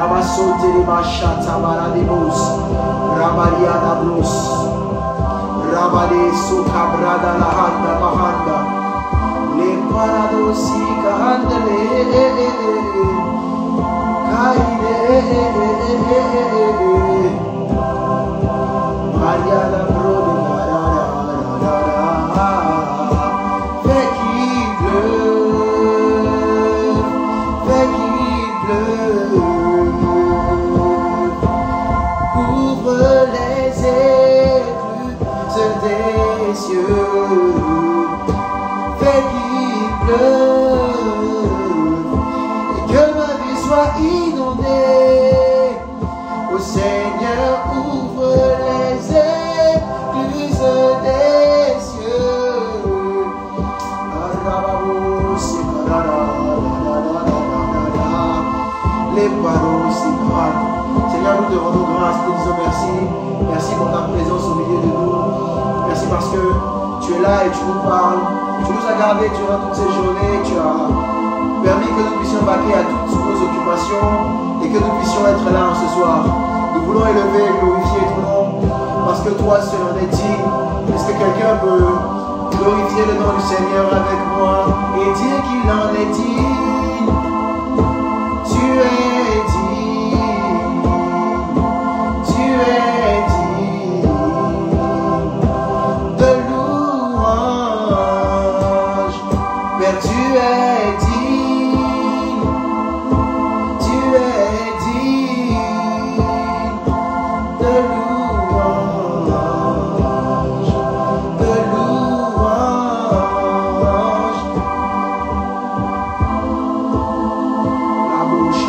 Rabasote Machata Baradibos, Rabariana Bros, Rabade Sukabrada Lahanda Mahanda, Le Paradosi Kahandele, Kaide, Mariana Brode, fais qu'il pleuve, fais qu'il pleuve. Ouvre les écluses des cieux, fais qu'il pleuve et que ma vie soit inondée. Ô Seigneur, ouvre les écluses des cieux. Les paroles s'écrasent. Seigneur, nous te rendons grâce, nous te disons merci. Merci pour ta présence au milieu de nous. Merci parce que tu es là et tu nous parles. Tu nous as gardés durant toutes ces journées. Tu as permis que nous puissions vaquer à toutes nos occupations et que nous puissions être là ce soir. Nous voulons élever et glorifier ton nom parce que toi seul en es digne. Est-ce que quelqu'un peut glorifier le nom du Seigneur avec moi et dire qu'il en est digne? Tu es digne, tu es digne de louange, Père, tu es digne, tu es digne de louange, de louange. La bouche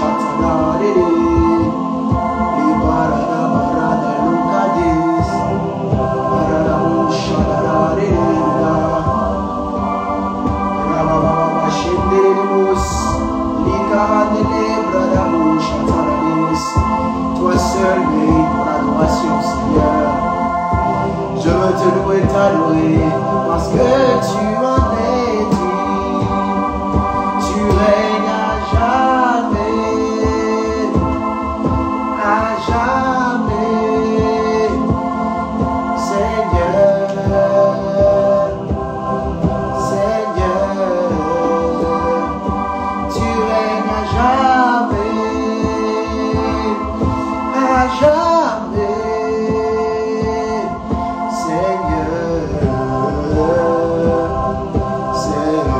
toi seul mérite mon adoration, Seigneur. Je veux te louer et t'adorer parce que tu en es digne. Tu règnes à jamais, à jamais, Seigneur, Seigneur. Tu règnes à jamais, Seigneur, Seigneur.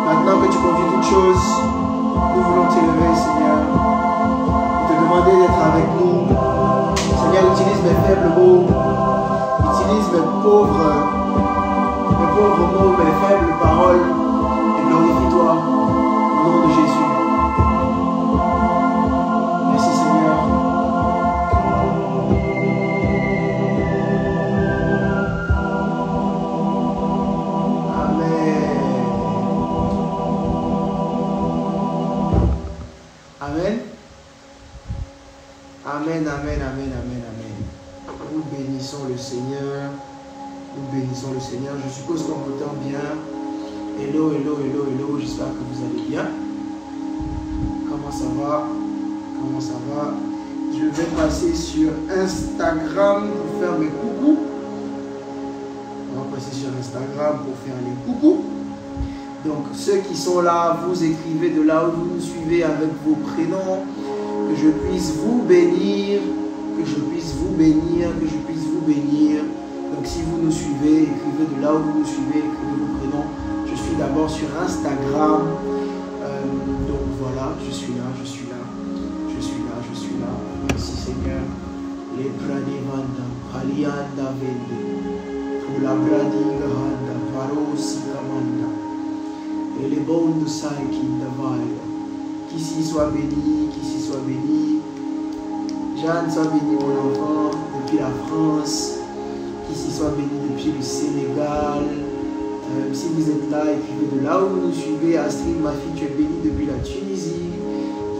Maintenant que tu conduis toutes choses, nous voulons t'élever, Seigneur, te demander d'être avec nous. Seigneur, utilise mes faibles mots, utilise mes pauvres mots, mes faibles paroles. Glorifie-toi au nom de Jésus. Merci Seigneur. Amen. Amen. Amen, amen, amen, amen, amen. Nous bénissons le Seigneur. Nous bénissons le Seigneur. Je suppose qu'on m'entend bien. Hello, hello, hello, hello, j'espère que vous allez bien. Comment ça va? Comment ça va? Je vais passer sur Instagram pour faire mes coucous. On va passer sur Instagram pour faire les coucous. Donc, ceux qui sont là, vous écrivez de là où vous nous suivez avec vos prénoms. Que je puisse vous bénir. Que je puisse vous bénir. Que je puisse vous bénir. Donc, si vous nous suivez, écrivez de là où vous nous suivez, écrivez vos prénoms. Je suis d'abord sur Instagram, donc voilà, je suis là, je suis là, je suis là, je suis là. Merci Seigneur. Les pradivanda, palianda vende, pour la pradigahanda, parosi kamanda, et les bons de Saikinda Vaille. Qu'ici soit béni, qu'ici soit béni. Jeanne soit béni mon enfant, depuis la France. Qu'ici soit béni depuis le Sénégal. Si vous êtes là, écrivez de là où vous nous suivez. Astrid, ma fille, tu es bénie depuis la Tunisie.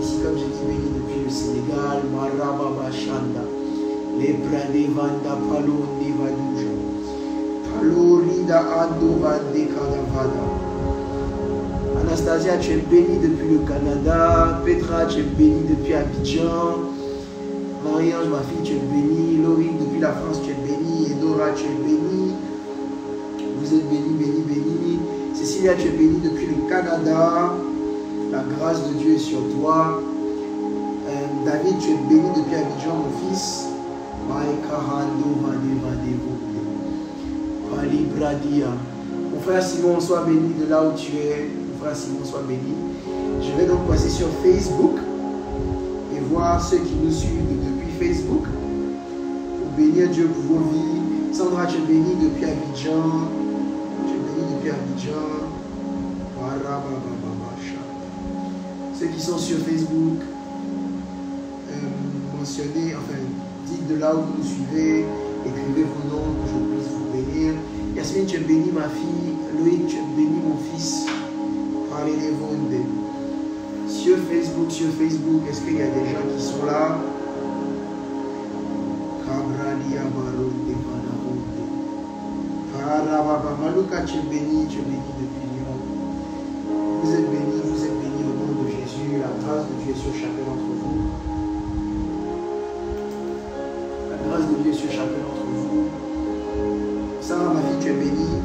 Ici, comme j'ai dit, bénie depuis le Sénégal. Marababa Shanda. Les Prade Vanda Palo Nevadouja. Palo Rida Ado Vande Kadavada. Anastasia, tu es bénie depuis le Canada. Petra, tu es bénie depuis Abidjan. Marie-Ange, ma fille, tu es bénie. Laurie, depuis la France, tu es bénie. Edora, tu es bénie. Vous êtes bénie, bénie, bénie. Cécilia, tu es bénie depuis le Canada. La grâce de Dieu est sur toi. David, tu es béni depuis Abidjan, mon fils. Mon frère Simon, sois béni de là où tu es. Mon frère Simon, sois béni. Je vais donc passer sur Facebook et voir ceux qui nous suivent depuis Facebook. Pour bénir Dieu pour vos vies. Sandra, tu es béni depuis Abidjan. Tu es béni depuis Abidjan. Ceux qui sont sur Facebook, mentionnez, enfin, dites de là où vous nous suivez, écrivez vos noms, que je puisse vous bénir. Yasmine, tu es béni, ma fille. Loïc, tu es béni, mon fils. Parlez-les-vous. Sur Facebook, est-ce qu'il y a des gens qui sont là? Malouka, tu es béni depuis Lyon. Vous êtes bénis au nom de Jésus. La grâce de Dieu est sur chacun d'entre vous. La grâce de Dieu est sur chacun d'entre vous. Sarah, ma fille, tu es bénie.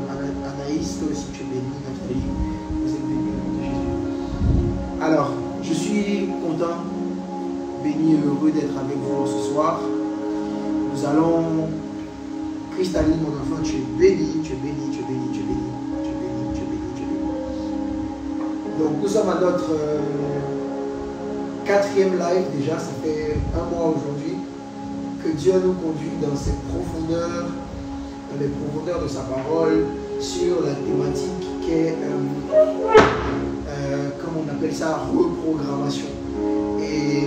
Anaïs, toi aussi, tu es bénie. Nathalie, vous êtes bénis au nom de Jésus. Alors, je suis content, béni et heureux d'être avec vous ce soir. Nous allons... Cristaline, mon enfant, tu es béni, tu es béni, tu es béni, tu es béni, tu es béni, tu es béni, tu es béni. Donc nous sommes à notre 4e live déjà, ça fait un mois aujourd'hui que Dieu nous conduit dans ses profondeurs, dans les profondeurs de sa parole, sur la thématique qui est, comment on appelle ça, reprogrammation. Et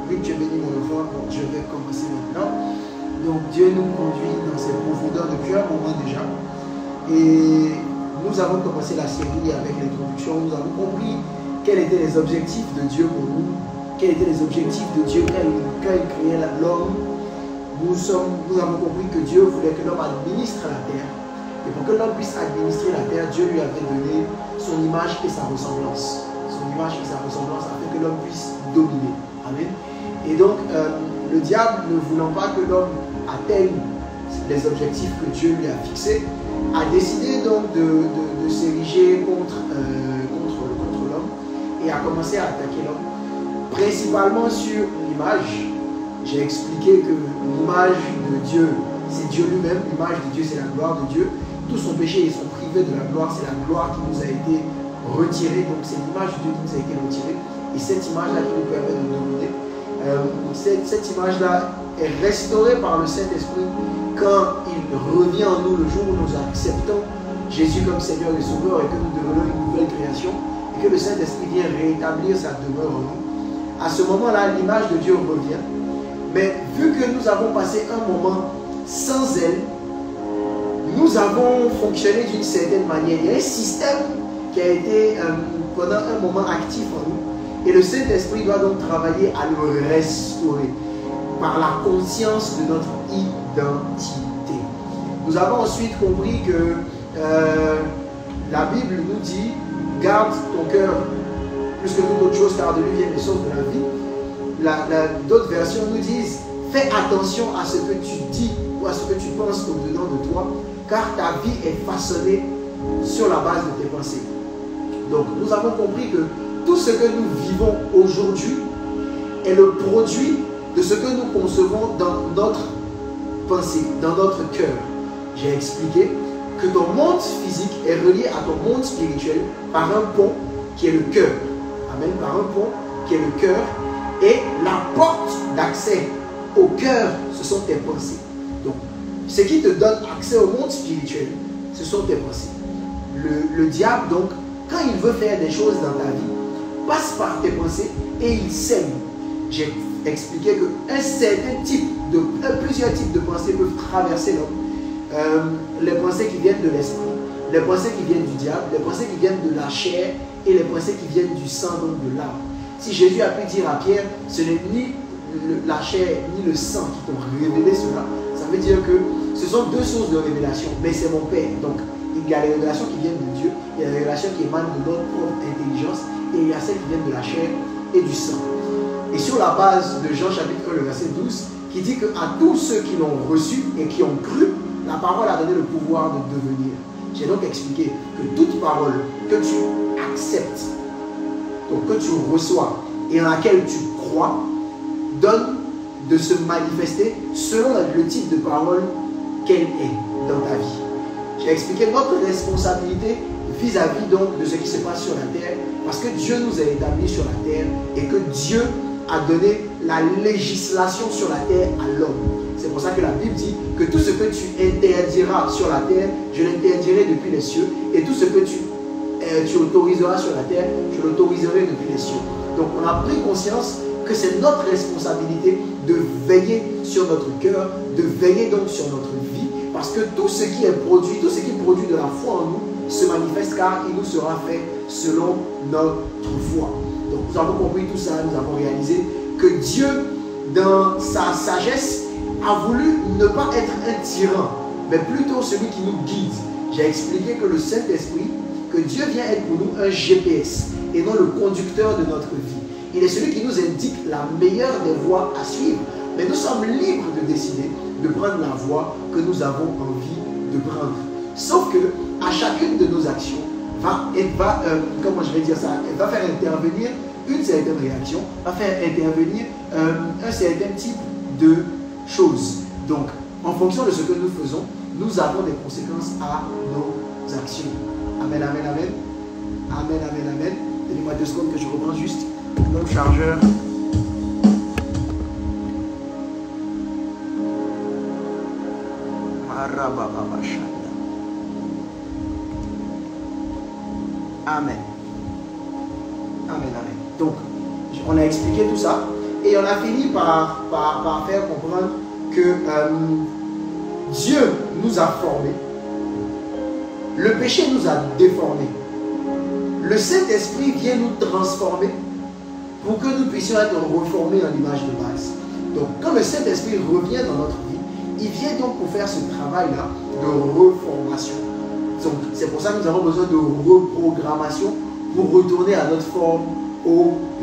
vu que tu es béni mon enfant, je vais commencer maintenant. Donc Dieu nous conduit dans ces profondeurs depuis un moment déjà. Et nous avons commencé la série avec l'introduction. Nous avons compris quels étaient les objectifs de Dieu pour nous. Quels étaient les objectifs de Dieu quand il créait l'homme. Nous avons compris que Dieu voulait que l'homme administre la terre. Et pour que l'homme puisse administrer la terre, Dieu lui avait donné son image et sa ressemblance. Son image et sa ressemblance afin que l'homme puisse dominer. Amen. Et donc, le diable, ne voulant pas que l'homme atteigne les objectifs que Dieu lui a fixés, a décidé donc de s'ériger contre l'homme et a commencé à attaquer l'homme, principalement sur l'image. J'ai expliqué que l'image de Dieu, c'est Dieu lui-même, l'image de Dieu, c'est la gloire de Dieu. Tous son péché, ils sont privés de la gloire, c'est la gloire qui nous a été retirée, donc c'est l'image de Dieu qui nous a été retirée, et cette image-là qui nous permet de dominer. Cette image-là est restaurée par le Saint-Esprit quand il revient en nous le jour où nous acceptons Jésus comme Seigneur et Sauveur et que nous devenons une nouvelle création et que le Saint-Esprit vient rétablir sa demeure en nous. À ce moment-là, l'image de Dieu revient. Mais vu que nous avons passé un moment sans elle, nous avons fonctionné d'une certaine manière. Il y a un système qui a été pendant un moment actif en nous. Et le Saint-Esprit doit donc travailler à le restaurer par la conscience de notre identité. Nous avons ensuite compris que la Bible nous dit « Garde ton cœur plus que toute autre chose, car de lui viennent les sources de la vie ». D'autres versions nous disent « Fais attention à ce que tu dis ou à ce que tu penses au-dedans de toi, car ta vie est façonnée sur la base de tes pensées. » Donc nous avons compris que tout ce que nous vivons aujourd'hui est le produit de ce que nous concevons dans notre pensée, dans notre cœur. J'ai expliqué que ton monde physique est relié à ton monde spirituel par un pont qui est le cœur. Amen. Par un pont qui est le cœur. Et la porte d'accès au cœur, ce sont tes pensées. Donc, ce qui te donne accès au monde spirituel, ce sont tes pensées. Le diable, donc, quand il veut faire des choses dans ta vie, passe par tes pensées et il sème. J'ai expliqué que plusieurs types de pensées peuvent traverser l'homme. Les pensées qui viennent de l'esprit, les pensées qui viennent du diable, les pensées qui viennent de la chair et les pensées qui viennent du sang, donc de l'âme. Si Jésus a pu dire à Pierre, ce n'est ni la chair ni le sang qui t'ont révélé cela, ça veut dire que ce sont deux sources de révélation, mais c'est mon Père. Donc il y a les révélations qui viennent de Dieu, il y a les des révélations qui émanent de notre propre intelligence, et il y a celles qui viennent de la chair et du sang. Et sur la base de Jean chapitre 1, le verset 12, qui dit qu'à tous ceux qui l'ont reçu et qui ont cru, la parole a donné le pouvoir de devenir. J'ai donc expliqué que toute parole que tu acceptes, donc que tu reçois et en laquelle tu crois, donne de se manifester selon le type de parole qu'elle est dans ta vie. J'ai expliqué notre responsabilité vis-à-vis donc de ce qui se passe sur la terre, parce que Dieu nous a établis sur la terre et que Dieu a donné la législation sur la terre à l'homme. C'est pour ça que la Bible dit que tout ce que tu interdiras sur la terre, je l'interdirai depuis les cieux, et tout ce que tu autoriseras sur la terre, je l'autoriserai depuis les cieux. Donc on a pris conscience que c'est notre responsabilité de veiller sur notre cœur, de veiller donc sur notre vie, parce que tout ce qui est produit, tout ce qui produit de la foi en nous se manifeste, car il nous sera fait selon notre foi. Donc nous avons compris tout ça, nous avons réalisé que Dieu, dans sa sagesse, a voulu ne pas être un tyran, mais plutôt celui qui nous guide. J'ai expliqué que le Saint-Esprit, que Dieu vient être pour nous un GPS et non le conducteur de notre vie. Il est celui qui nous indique la meilleure des voies à suivre. Mais nous sommes libres de décider de prendre la voie que nous avons envie de prendre. Sauf que à chacune de nos actions, elle va faire intervenir une certaine réaction, va faire intervenir un certain type de choses. Donc, en fonction de ce que nous faisons, nous avons des conséquences à nos actions. Amen, amen, amen. Amen, amen, amen. Donnez-moi 2 secondes que je reprends juste mon chargeur. Amen. Amen, amen. Donc, on a expliqué tout ça et on a fini par faire comprendre que Dieu nous a formés. Le péché nous a déformés. Le Saint-Esprit vient nous transformer pour que nous puissions être reformés en l'image de base. Donc, quand le Saint-Esprit revient dans notre vie, il vient donc pour faire ce travail-là de reformation. Donc, c'est pour ça que nous avons besoin de reprogrammation pour retourner à notre forme originelle.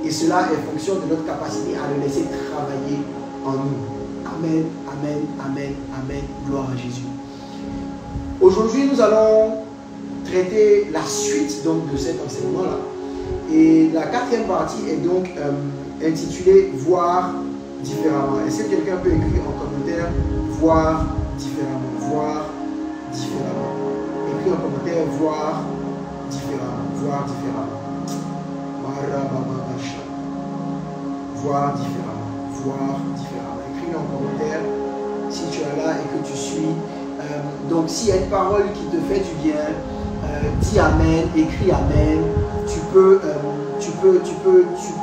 Et cela est fonction de notre capacité à le laisser travailler en nous. Amen, amen, amen, amen. Gloire à Jésus. Aujourd'hui, nous allons traiter la suite donc, de cet enseignement-là. Et la 4e partie est donc intitulée « Voir différemment ». Est-ce que quelqu'un peut écrire en commentaire « Voir différemment ». Voir différemment. Écris en commentaire « Voir différemment ». Voir différemment. Voir différemment. Voir différemment. Écris en commentaire si tu es là et que tu suis. Donc s'il y a une parole qui te fait du bien, dis Amen, écris Amen. Tu peux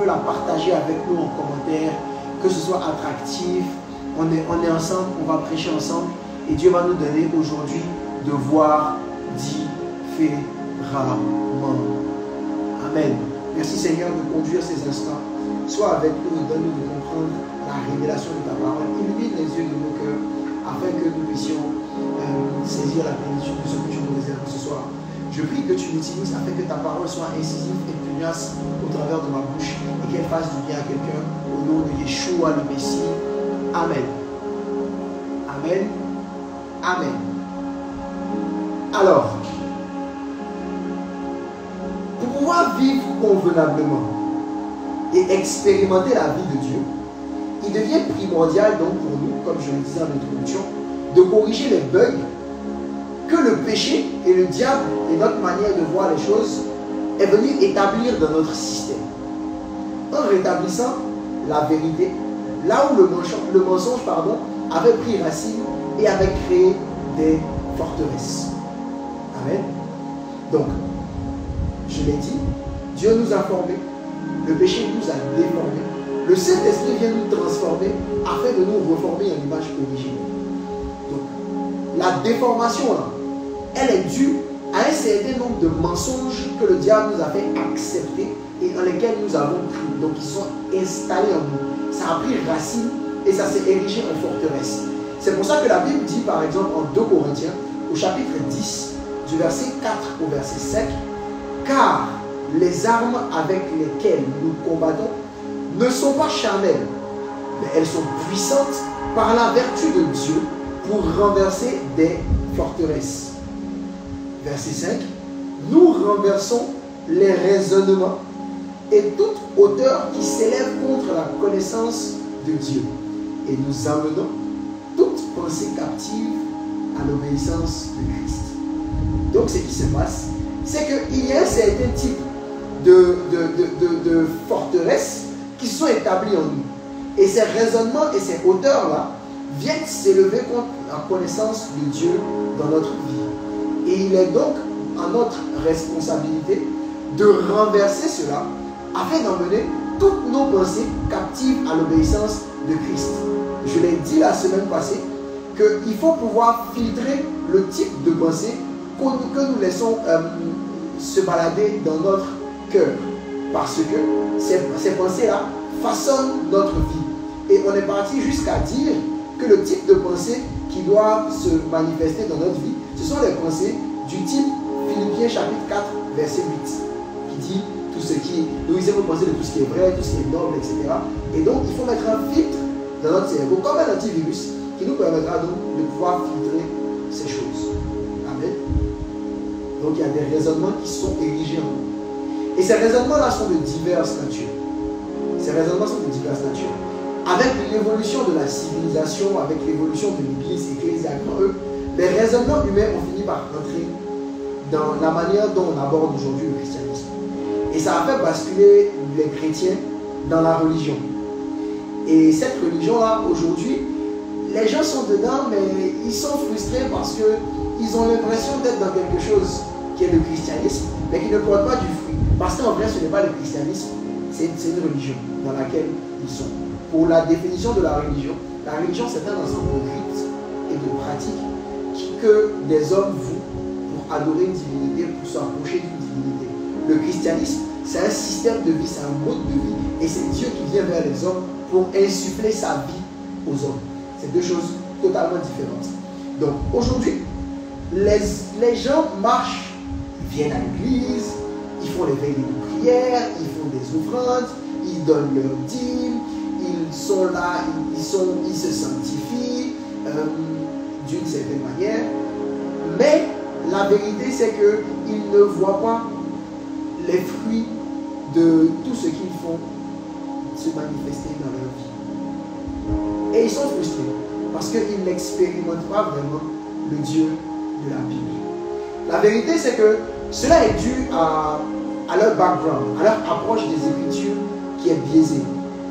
la partager avec nous en commentaire, que ce soit attractif. On est ensemble, on va prêcher ensemble et Dieu va nous donner aujourd'hui de voir différemment. Amen. Merci Seigneur de conduire ces instants. Sois avec nous et donne-nous de comprendre la révélation de ta parole. Illumine les yeux de nos cœurs afin que nous puissions saisir la plénitude de ce que tu nous réserves ce soir. Je prie que tu m'utilises afin que ta parole soit incisive et pugnace au travers de ma bouche et qu'elle fasse du bien à quelqu'un au nom de Yeshua le Messie. Amen. Amen. Amen. Alors, pour pouvoir vivre convenablement et expérimenter la vie de Dieu, il devient primordial donc pour nous, comme je le disais en introduction, de corriger les bugs que le péché et le diable et notre manière de voir les choses est venu établir dans notre système. En rétablissant la vérité, là où le mensonge avait pris racine et avait créé des forteresses. Amen. Donc, je l'ai dit, Dieu nous a formés, le péché nous a déformés. Le Saint-Esprit vient nous transformer afin de nous reformer à l'image originelle. Donc, la déformation, là, elle est due à un certain nombre de mensonges que le diable nous a fait accepter et en lesquels nous avons cru. Donc, ils sont installés en nous. Ça a pris racine et ça s'est érigé en forteresse. C'est pour ça que la Bible dit, par exemple, en 2 Corinthiens, au chapitre 10, du verset 4 au verset 5, car les armes avec lesquelles nous combattons ne sont pas charnelles, mais elles sont puissantes par la vertu de Dieu pour renverser des forteresses. Verset 5, nous renversons les raisonnements et toute hauteur qui s'élève contre la connaissance de Dieu. Et nous amenons toute pensée captive à l'obéissance de Christ. Donc ce qui se passe, c'est qu'il y a un certain type de forteresses qui sont établies en nous. Et ces raisonnements et ces hauteurs-là viennent s'élever contre la connaissance de Dieu dans notre vie. Et il est donc à notre responsabilité de renverser cela afin d'emmener toutes nos pensées captives à l'obéissance de Christ. Je l'ai dit la semaine passée qu'il faut pouvoir filtrer le type de pensée que nous laissons se balader dans notre cœur. Parce que ces pensées-là façonnent notre vie. Et on est parti jusqu'à dire que le type de pensée qui doit se manifester dans notre vie, ce sont les pensées du type Philippiens chapitre 4, verset 8, qui dit tout ce qui est, nous devons penser de tout ce qui est vrai, tout ce qui est noble, etc. Et donc, il faut mettre un filtre dans notre cerveau, comme un antivirus, qui nous permettra donc de pouvoir filtrer ces choses. Amen. Donc, il y a des raisonnements qui sont érigés en nous. Et ces raisonnements-là sont de diverses natures. Ces raisonnements sont de diverses natures. Avec l'évolution de la civilisation, avec l'évolution de l'Église ecclésiale, les raisonnements humains ont fini par entrer dans la manière dont on aborde aujourd'hui le christianisme. Et ça a fait basculer les chrétiens dans la religion. Et cette religion-là, aujourd'hui, les gens sont dedans, mais ils sont frustrés parce qu'ils ont l'impression d'être dans quelque chose qui est le christianisme, mais qui ne porte pas du fruit. Parce qu'en vrai, ce n'est pas le christianisme, c'est une religion dans laquelle ils sont. Pour la définition de la religion c'est un ensemble de rites et de pratiques que des hommes vouent pour adorer une divinité, pour s'approcher d'une divinité. Le christianisme, c'est un système de vie, c'est un mode de vie, et c'est Dieu qui vient vers les hommes pour insuffler sa vie aux hommes. C'est deux choses totalement différentes. Donc aujourd'hui, les gens marchent, ils viennent à l'église, ils font les veillées de prière, ils font des offrandes, ils donnent leur dîme, ils sont là, ils se sanctifient d'une certaine manière. Mais la vérité, c'est qu'ils ne voient pas les fruits de tout ce qu'ils font se manifester dans leur vie. Et ils sont frustrés parce qu'ils n'expérimentent pas vraiment le Dieu de la Bible. La vérité, c'est que cela est dû à leur background, à leur approche des Écritures qui est biaisée,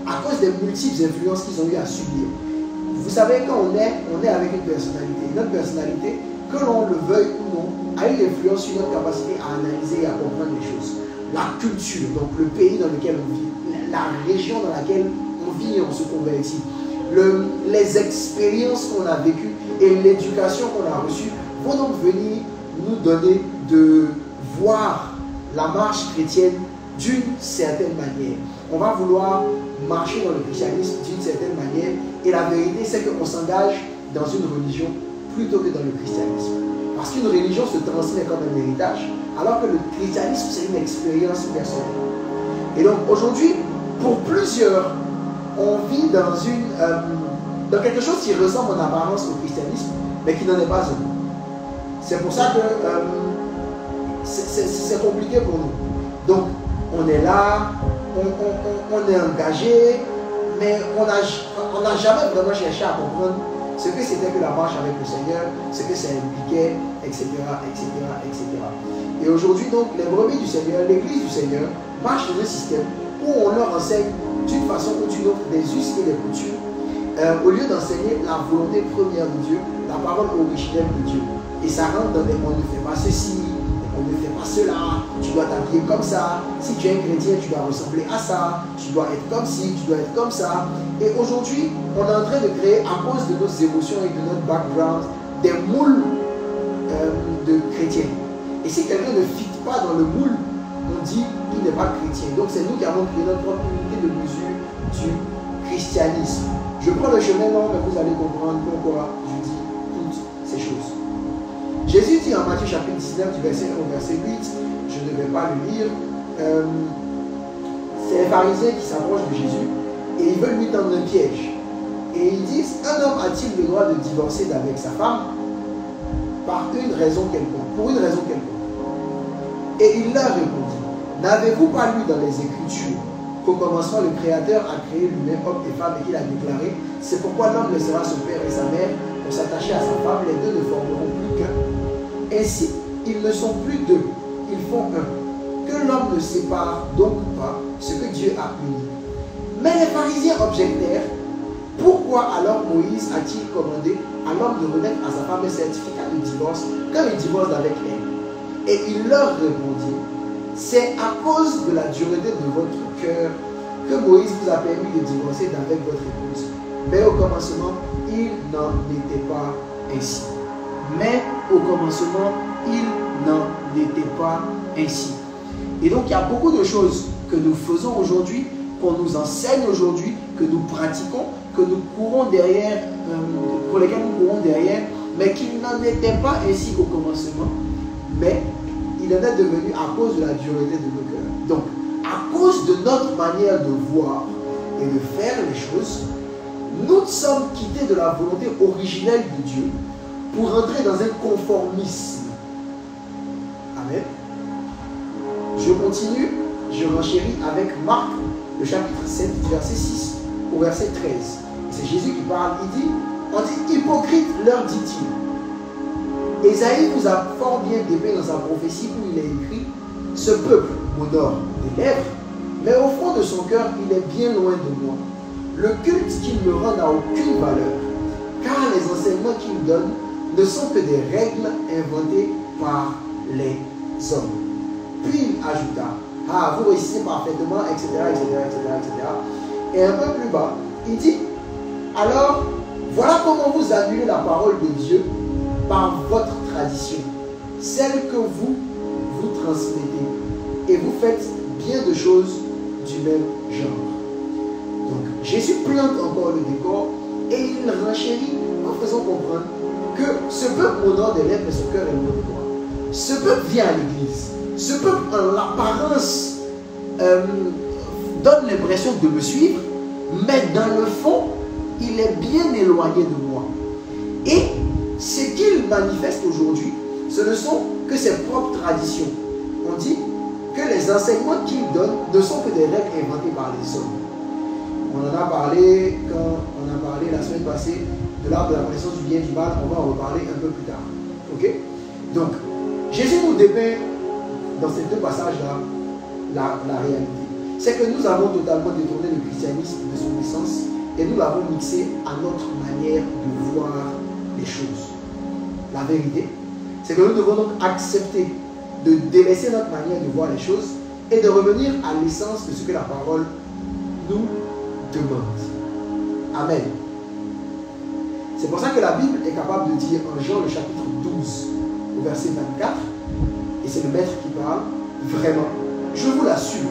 à cause des multiples influences qu'ils ont eu à subir. Vous savez, quand on est avec une personnalité, notre personnalité, que l'on le veuille ou non, a une influence sur notre capacité à analyser et à comprendre les choses. La culture, donc le pays dans lequel on vit, la région dans laquelle on vit et on se convertit, les expériences qu'on a vécues et l'éducation qu'on a reçue vont donc venir nous donner de voir la marche chrétienne d'une certaine manière. On va vouloir marcher dans le christianisme d'une certaine manière, et la vérité, c'est qu'on s'engage dans une religion plutôt que dans le christianisme. Parce qu'une religion se transmet comme un héritage, alors que le christianisme, c'est une expérience personnelle. Et donc aujourd'hui, pour plusieurs, on vit dans quelque chose qui ressemble en apparence au christianisme, mais qui n'en est pas un. C'est pour ça que c'est compliqué pour nous. Donc, on est là, on est engagé, mais on n'a jamais vraiment cherché à comprendre ce que c'était que la marche avec le Seigneur, ce que ça impliquait, etc., etc., etc. Et aujourd'hui, donc, les brebis du Seigneur, l'Église du Seigneur, marche dans un système où on leur enseigne d'une façon ou d'une autre des us et des coutumes, au lieu d'enseigner la volonté première de Dieu, la parole originelle de Dieu. Et ça rentre dans des on ne fait pas ceci, on ne fait pas cela, tu dois t'habiller comme ça, si tu es un chrétien, tu dois ressembler à ça, tu dois être comme ci, tu dois être comme ça. Et aujourd'hui, on est en train de créer, à cause de nos émotions et de notre background, des moules de chrétiens. Et si quelqu'un ne fit pas dans le moule, on dit qu'il n'est pas chrétien. Donc c'est nous qui avons créé notre propre unité de mesure du christianisme. Je prends le chemin long, mais vous allez comprendre pourquoi je dis toutes ces choses. Jésus dit en Matthieu chapitre 19 du verset 1 au verset 8, je ne vais pas le lire, c'est les pharisiens qui s'approchent de Jésus et ils veulent lui tendre un piège. Et ils disent, un homme a-t-il le droit de divorcer d'avec sa femme par une raison quelconque, pour une raison quelconque? Et il leur répondit, n'avez-vous pas lu dans les Écritures qu'au commencement le Créateur a créé lui-même homme et femme et qu'il a déclaré, c'est pourquoi l'homme laissera son père et sa mère pour s'attacher à sa femme, les deux ne formeront plus qu'un. Ainsi, ils ne sont plus deux, ils font un. Que l'homme ne sépare donc pas ce que Dieu a uni. Mais les pharisiens objectèrent, pourquoi alors Moïse a-t-il commandé à l'homme de remettre à sa femme un certificat de divorce quand il divorce avec elle? Et il leur répondit, c'est à cause de la dureté de votre cœur que Moïse vous a permis de divorcer d'avec votre épouse. Mais au commencement, il n'en était pas ainsi. Mais au commencement, il n'en était pas ainsi. Et donc, il y a beaucoup de choses que nous faisons aujourd'hui, qu'on nous enseigne aujourd'hui, que nous pratiquons, que nous courons derrière, pour lesquelles nous courons derrière, mais qui n'en étaient pas ainsi au commencement, mais il en est devenu à cause de la dureté de nos cœurs. Donc, à cause de notre manière de voir et de faire les choses, nous sommes quittés de la volonté originelle de Dieu pour entrer dans un conformisme. Amen. Je continue, je renchéris avec Marc, le chapitre 7, verset 6 au verset 13. C'est Jésus qui parle, il dit, on dit, hypocrite, leur dit-il. Ésaïe vous a fort bien dépeint dans sa prophétie où il est écrit, ce peuple m'honore des lèvres, mais au fond de son cœur, il est bien loin de moi. Le culte qu'il me rend n'a aucune valeur, car les enseignements qu'il donne ne sont que des règles inventées par les hommes. Puis il ajouta, ah, vous réussissez parfaitement, etc., etc., etc., etc. Et un peu plus bas, il dit, alors, voilà comment vous annulez la parole de Dieu par votre tradition, celle que vous transmettez, et vous faites bien de choses du même genre. Donc, Jésus plante encore le décor et il renchérit en faisant comprendre que ce peuple m'honore des lèvres, mais son cœur est loin de moi. Ce peuple vient à l'église. Ce peuple, en l'apparence, donne l'impression de me suivre, mais dans le fond, il est bien éloigné de moi. Et ce qu'il manifeste aujourd'hui, ce ne sont que ses propres traditions. On dit que les enseignements qu'il donne ne sont que des règles inventées par les hommes. On en a parlé quand on a parlé la semaine passée de l'arbre de la connaissance du bien et du mal. On va en reparler un peu plus tard. Ok? Donc, Jésus nous dépeint dans ces deux passages-là la réalité. C'est que nous avons totalement détourné le christianisme de son essence et nous l'avons mixé à notre manière de voir les choses. La vérité, c'est que nous devons donc accepter de délaisser notre manière de voir les choses et de revenir à l'essence de ce que la parole nous demande. Amen. C'est pour ça que la Bible est capable de dire en Jean le chapitre 12 au verset 24, et c'est le maître qui parle, vraiment, je vous l'assure,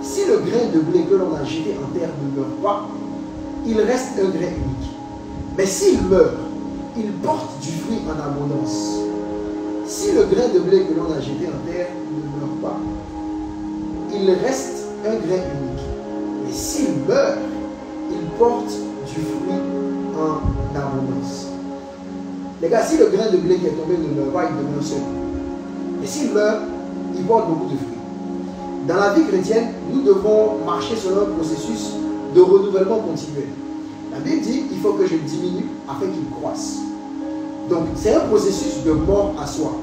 si le grain de blé que l'on a jeté en terre ne meurt pas, il reste un grain unique. Mais s'il meurt, il porte du fruit en abondance. Si le grain de blé que l'on a jeté en terre ne meurt pas, il reste un grain unique. Mais s'il meurt, il porte du fruit en abondance. Les gars, si le grain de blé qui est tombé ne meurt pas, il demeure seul. Et s'il meurt, il porte beaucoup de fruits. Dans la vie chrétienne, nous devons marcher selon un processus de renouvellement continuel. La Bible dit qu'il faut que je diminue afin qu'il croisse. Donc, c'est un processus de mort à soi,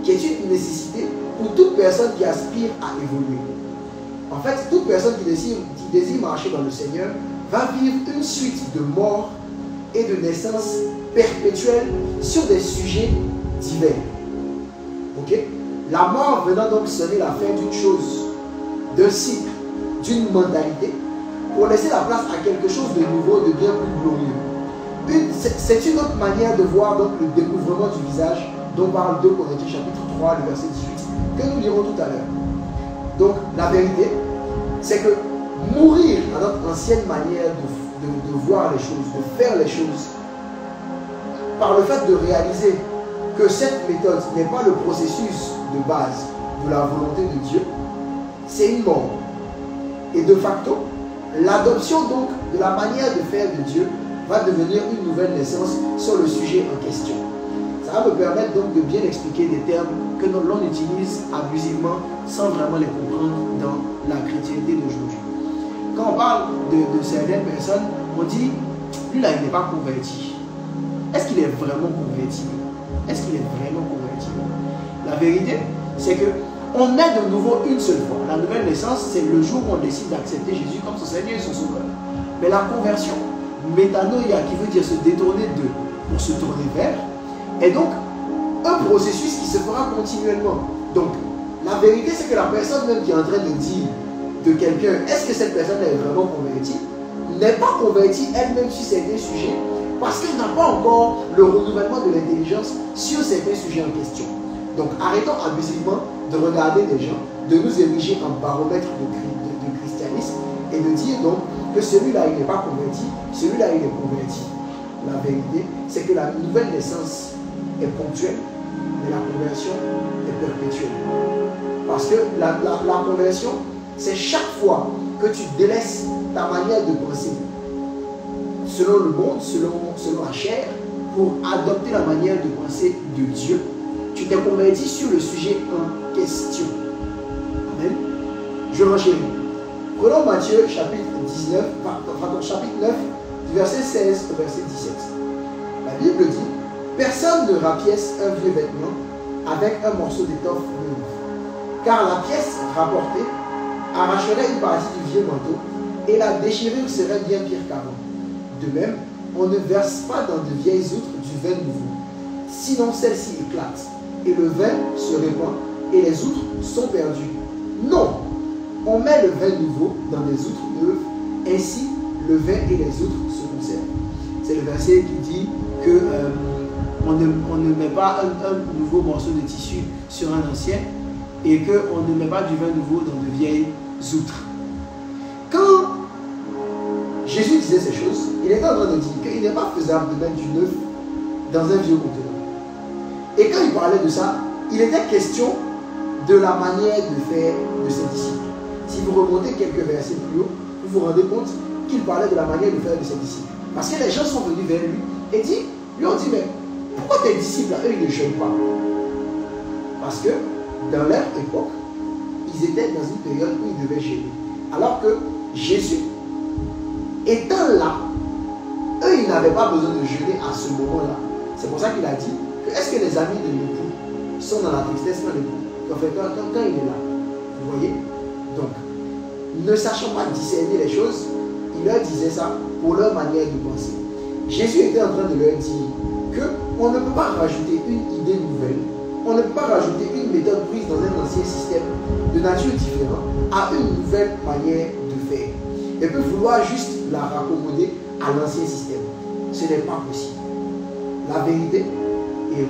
qui est une nécessité pour toute personne qui aspire à évoluer. En fait, toute personne qui désire marcher dans le Seigneur va vivre une suite de mort et de naissance perpétuelle sur des sujets divers. Ok? La mort venant donc sonner la fin d'une chose, d'un cycle, d'une mentalité, pour laisser la place à quelque chose de nouveau, de bien plus glorieux. C'est une autre manière de voir donc le découvrement du visage dont parle 2 Corinthiens chapitre 3, le verset 18, que nous lirons tout à l'heure. Donc, la vérité, c'est que mourir à notre ancienne manière de voir les choses, de faire les choses, par le fait de réaliser que cette méthode n'est pas le processus de base de la volonté de Dieu, c'est une mort. Et de facto, l'adoption donc de la manière de faire de Dieu va devenir une nouvelle naissance sur le sujet en question. Ça va me permettre donc de bien expliquer des termes que l'on utilise abusivement sans vraiment les comprendre dans la chrétienté d'aujourd'hui. Quand on parle de certaines personnes, on dit, lui là il n'est pas converti. Est-ce qu'il est vraiment converti? Est-ce qu'il est vraiment converti? La vérité, c'est que on est de nouveau une seule fois. La nouvelle naissance, c'est le jour où on décide d'accepter Jésus comme son Seigneur et son Sauveur. Mais la conversion, métanoïa, qui veut dire se détourner de, pour se tourner vers, est donc un processus qui se fera continuellement. Donc, la vérité, c'est que la personne même qui est en train de dire de quelqu'un, est-ce que cette personne est vraiment convertie, n'est pas convertie elle-même sur certains sujets, parce qu'elle n'a pas encore le renouvellement de l'intelligence sur certains sujets en question. Donc, arrêtons abusivement de regarder les gens, de nous ériger en baromètre de christianisme et de dire donc que celui-là, il n'est pas converti, celui-là, il est converti. La vérité, c'est que la nouvelle naissance est ponctuelle, mais la conversion est perpétuelle. Parce que la conversion, c'est chaque fois que tu délaisses ta manière de penser selon le monde, selon la chair, pour adopter la manière de penser de Dieu. Tu t'es converti sur le sujet en question. Amen. Je renchéris. Prenons Matthieu chapitre 9, verset 16 au verset 17. La Bible dit, personne ne rapièce un vieux vêtement avec un morceau d'étoffe neuve, car la pièce rapportée arracherait une partie du vieux manteau et la déchirure serait bien pire qu'avant. De même, on ne verse pas dans de vieilles outres du vin nouveau, sinon celle-ci éclate, et le vin se répand, et les outres sont perdues. Non, on met le vin nouveau dans des outres neuves, ainsi le vin et les outres se conservent. C'est le verset qui dit que on ne met pas un nouveau morceau de tissu sur un ancien, et qu'on ne met pas du vin nouveau dans de vieilles outres. Quand Jésus disait ces choses, il était en train de dire qu'il n'est pas faisable de mettre du neuf dans un vieux conteneur. Et quand il parlait de ça, il était question de la manière de faire de ses disciples. Si vous remontez quelques versets plus haut, vous vous rendez compte qu'il parlait de la manière de faire de ses disciples. Parce que les gens sont venus vers lui et lui ont dit, mais pourquoi tes disciples, eux, ils ne jeûnent pas? Parce que dans leur époque, ils étaient dans une période où ils devaient jeûner. Alors que Jésus, étant là, eux, ils n'avaient pas besoin de jeûner à ce moment-là. C'est pour ça qu'il a dit que est-ce que les amis de l'époux sont dans la tristesse quand l'époux, quand il est là? Vous voyez? Donc, ne sachant pas discerner les choses, il leur disait ça pour leur manière de penser. Jésus était en train de leur dire qu'on ne peut pas rajouter une idée nouvelle, on ne peut pas rajouter une méthode prise dans un ancien système de nature différente à une nouvelle manière de faire. Et puis vouloir juste la raccommoder à l'ancien système. Ce n'est pas possible. La vérité, et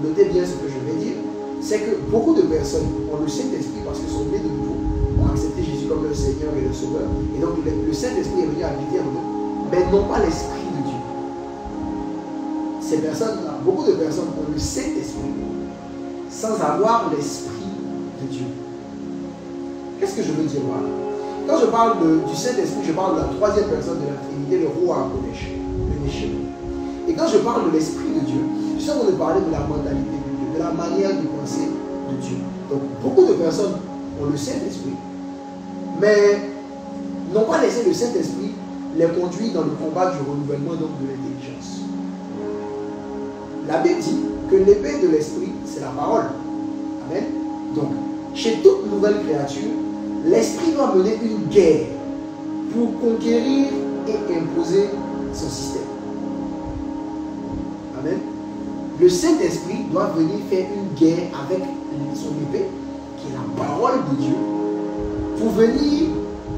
notez bien ce que je vais dire, c'est que beaucoup de personnes ont le Saint-Esprit parce qu'ils sont nés de nouveau, ont accepté Jésus comme leur Seigneur et leur Sauveur, et donc le Saint-Esprit est venu habiter en eux, mais non pas l'Esprit de Dieu. Ces personnes-là, beaucoup de personnes ont le Saint-Esprit sans avoir l'Esprit de Dieu. Qu'est-ce que je veux dire là? Quand je parle du Saint-Esprit, je parle de la troisième personne de la Trinité, le Roi Kodesh, le Neshem. Et quand je parle de l'Esprit de Dieu, je suis en train de parler de la mentalité de Dieu, de la manière de penser de Dieu. Donc, beaucoup de personnes ont le Saint-Esprit, mais n'ont pas laissé le Saint-Esprit les conduire dans le combat du renouvellement donc, de l'intelligence. La Bible dit que l'épée de l'Esprit, c'est la parole. Amen. Donc, chez toute nouvelle créature, l'Esprit doit mener une guerre pour conquérir et imposer son système. Amen. Le Saint-Esprit doit venir faire une guerre avec son épée, qui est la parole de Dieu, pour venir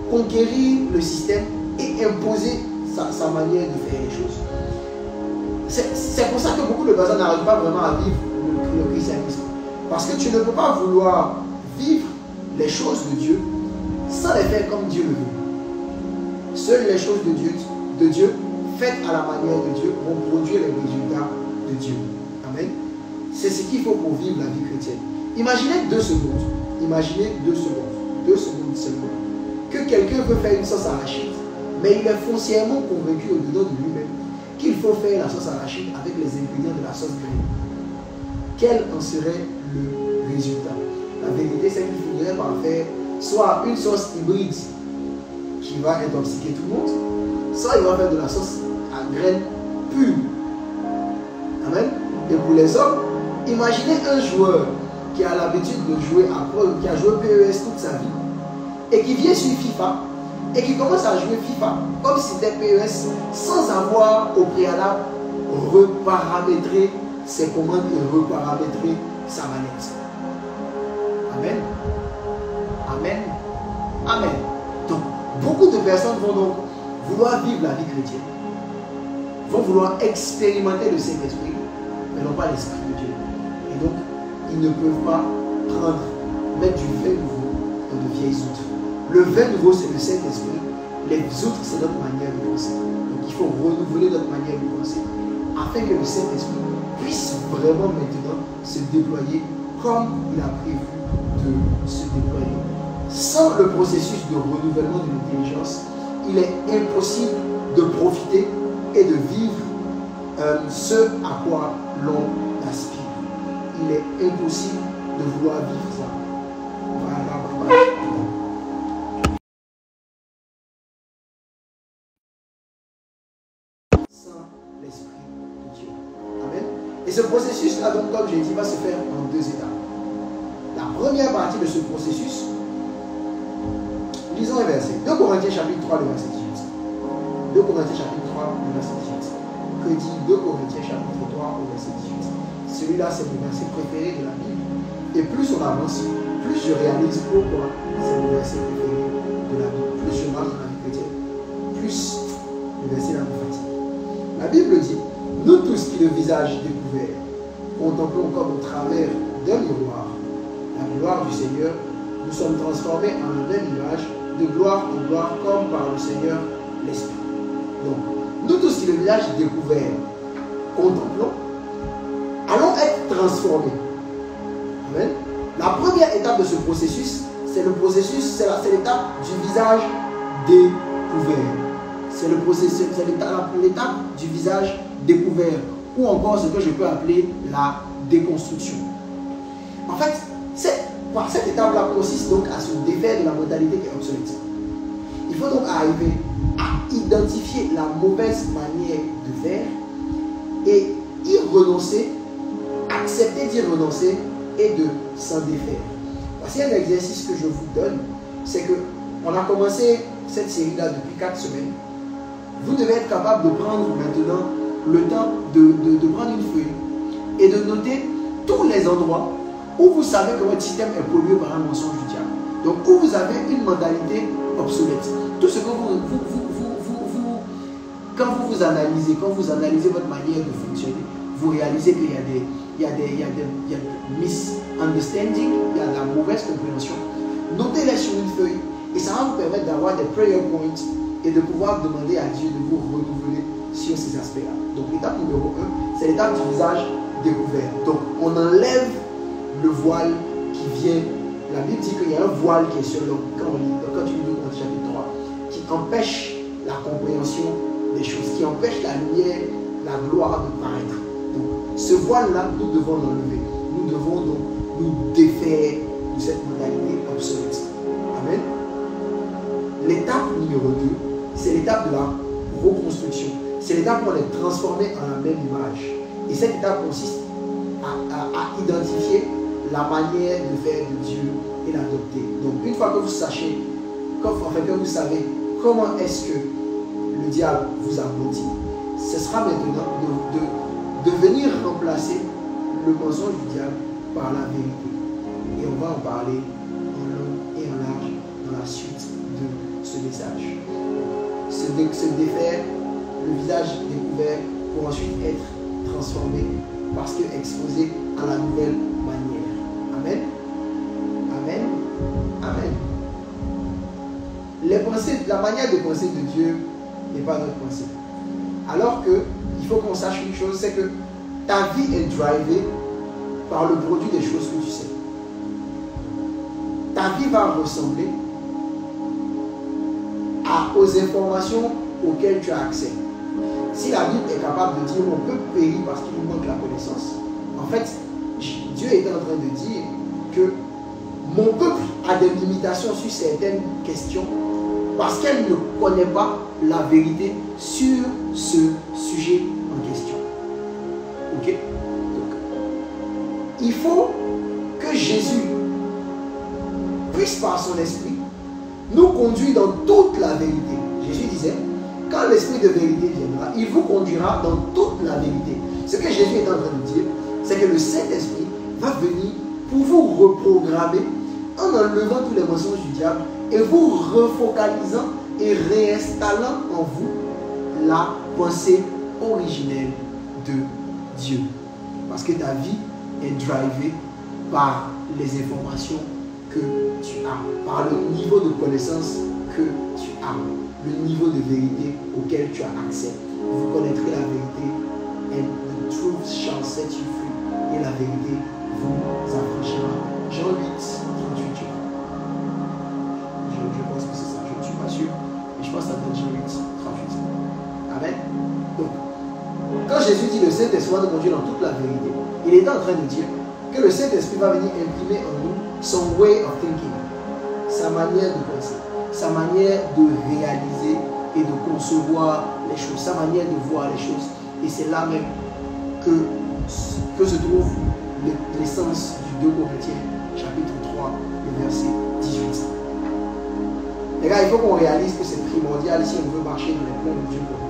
conquérir le système et imposer sa manière de faire les choses. C'est pour ça que beaucoup de personnes n'arrivent pas vraiment à vivre le christianisme. Parce que tu ne peux pas vouloir vivre les choses de Dieu sans les faire comme Dieu le veut. Seules les choses de Dieu faites à la manière de Dieu vont produire les résultats de Dieu. Amen. C'est ce qu'il faut pour vivre la vie chrétienne. Imaginez 2 secondes. Imaginez 2 secondes. 2 secondes seulement. Que quelqu'un veut faire une sauce arachide, mais il est foncièrement convaincu au-dedans de lui-même qu'il faut faire la sauce arachide avec les ingrédients de la sauce graine. Quel en serait le résultat? La vérité, c'est qu'il faudrait par faire soit une sauce hybride qui va intoxiquer tout le monde, soit il va faire de la sauce à graines pure. Amen. Et pour les hommes, imaginez un joueur qui a l'habitude de jouer qui a joué PES toute sa vie et qui vient sur FIFA et qui commence à jouer FIFA comme si c'était PES sans avoir au préalable reparamétré ses commandes et reparamétrer sa manette. Amen. Amen. Amen. Donc, beaucoup de personnes vont donc vouloir vivre la vie chrétienne, vont vouloir expérimenter le Saint-Esprit, mais non pas l'Esprit de Dieu. Et donc, ils ne peuvent pas mettre du vin nouveau dans de vieilles outres. Le vin nouveau, c'est le Saint-Esprit. Les outres, c'est notre manière de penser. Donc, il faut renouveler notre manière de penser afin que le Saint-Esprit puisse vraiment maintenant se déployer comme il a prévu de se déployer. Sans le processus de renouvellement de l'intelligence, il est impossible de profiter et de vivre ce à quoi l'on aspire. Il est impossible de vouloir vivre ça. Voilà. Sans l'Esprit de Dieu. Amen. Et ce processus-là, donc, comme je l'ai dit, va se faire en 2 étapes. La première partie de ce processus, lisons un verset. 2 Corinthiens chapitre 3, le verset 18. 2 Corinthiens chapitre 3, le verset 18. Que dit 2 Corinthiens chapitre 3, au verset 18? Celui-là, c'est mon verset préféré de la Bible. Et plus on avance, plus je réalise pourquoi c'est mon verset préféré de la Bible. Plus je marche dans la vie chrétienne, plus le verset là me fatigue. La Bible dit: nous tous qui le visage découvert, contemplons comme au travers d'un miroir la gloire du Seigneur, nous sommes transformés en la même image, de gloire en gloire, comme par le Seigneur l'Esprit. Donc, nous tous qui le visage découvert, contemplons, allons être transformés. Amen. La première étape de ce processus, c'est l'étape du visage découvert. C'est l'étape du visage découvert, ou encore ce que je peux appeler la déconstruction. En fait, cette étape-là consiste donc à se défaire de la mentalité qui est obsolète. Il faut donc arriver à identifier la mauvaise manière de faire et y renoncer, accepter d'y renoncer et de s'en défaire. Voici un exercice que je vous donne, c'est que on a commencé cette série-là depuis 4 semaines. Vous devez être capable de prendre maintenant le temps de prendre une feuille et de noter tous les endroits où vous savez que votre système est pollué par un mensonge du diable. Donc, où vous avez une mentalité obsolète. Tout ce que quand vous vous analysez, quand vous analysez votre manière de fonctionner, vous réalisez qu'il y a des misunderstanding, il y a de la mauvaise compréhension. Notez-les sur une feuille et ça va vous permettre d'avoir des prayer points et de pouvoir demander à Dieu de vous renouveler sur ces aspects-là. Donc, l'étape numéro 1, c'est l'étape du visage découvert. Donc, on enlève le voile qui vient. La Bible dit qu'il y a un voile qui est sur l'homme. Quand tu lis dans le chapitre 3, qui empêche la compréhension des choses, qui empêche la lumière, la gloire de paraître. Donc, ce voile-là, nous devons l'enlever. Nous devons donc nous défaire de cette modalité obsolète. Amen. L'étape numéro 2, c'est l'étape de la reconstruction. C'est l'étape où on est transformé en la même image. Et cette étape consiste à identifier la manière de faire de Dieu et l'adopter. Donc, une fois que vous sachez, que vous savez comment est-ce que le diable vous a menti, ce sera maintenant de venir remplacer le mensonge du diable par la vérité. Et on va en parler en long et en large dans la suite de ce message. Se défaire, le visage découvert, pour ensuite être transformé parce que exposé à la nouvelle manière. Amen. Amen. Amen. Les pensées, la manière de penser de Dieu n'est pas notre pensée. Alors que il faut qu'on sache une chose, c'est que ta vie est drivée par le produit des choses que tu sais. Ta vie va ressembler aux informations auxquelles tu as accès. Si la Bible est capable de dire mon peuple périt parce qu'il lui manque la connaissance, en fait, Dieu est en train de dire que mon peuple a des limitations sur certaines questions parce qu'elle ne connaît pas la vérité sur ce sujet en question. Ok? Donc, il faut que Jésus puisse par son esprit nous conduire dans toute la vérité. Jésus disait, quand l'esprit de vérité viendra, il vous conduira dans toute la vérité. Ce que Jésus est en train de dire, c'est que le Saint-Esprit va venir pour vous reprogrammer en enlevant tous les mensonges du diable et vous refocalisant et réinstallant en vous la pensée originelle de Dieu. Parce que ta vie est drivée par les informations que tu as, par le niveau de connaissance que tu as, le niveau de vérité auquel tu as accès. Vous connaîtrez la vérité, and the truth shall set you free. Et la vérité vous affranchira. Jean 8, 38. Je pense que c'est ça, je ne suis pas sûr, mais je pense que ça donne Jean 8, 38. Amen. Donc, quand Jésus dit le Saint-Esprit va nous conduire dans toute la vérité, il est en train de dire que le Saint-Esprit va venir imprimer en nous son way of thinking, sa manière de penser, sa manière de réaliser et de concevoir les choses, sa manière de voir les choses. Et c'est là même que se trouve l'essence du 2 Corinthiens, chapitre 3, le verset 18. Les gars, il faut qu'on réalise que c'est primordial si on veut marcher dans les plans de Dieu pour nous.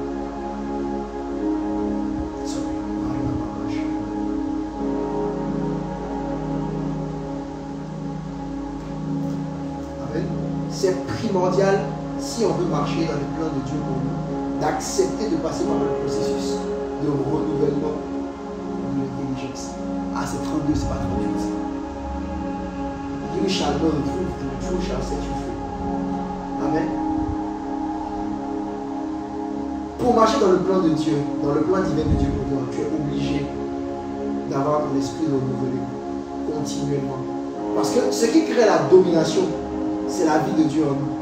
C'est primordial si on veut marcher dans le plan de Dieu pour nous, d'accepter de passer par le processus de renouvellement de l'intelligence. Ah, c'est 32, c'est pas 38. You shall know the truth, and the truth shall set you free. Amen. Pour marcher dans le plan de Dieu, dans le plan divin de Dieu pour toi, tu es obligé d'avoir ton esprit renouvelé continuellement. Parce que ce qui crée la domination, c'est la vie de Dieu en nous.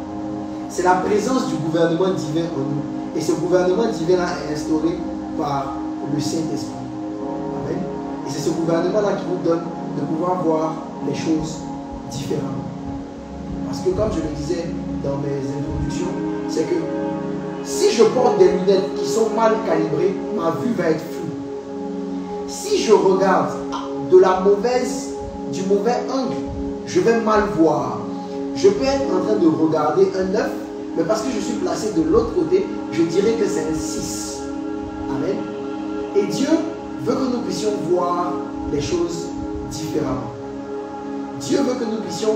C'est la présence du gouvernement divin en nous. Et ce gouvernement divin est instauré par le Saint-Esprit. Amen. Et c'est ce gouvernement-là qui nous donne de pouvoir voir les choses différemment. Parce que comme je le disais dans mes introductions, c'est que si je porte des lunettes qui sont mal calibrées, ma vue va être floue. Si je regarde du mauvais angle, je vais mal voir. Je peux être en train de regarder un 9, mais parce que je suis placé de l'autre côté, je dirais que c'est un 6. Amen. Et Dieu veut que nous puissions voir les choses différemment. Dieu veut que nous puissions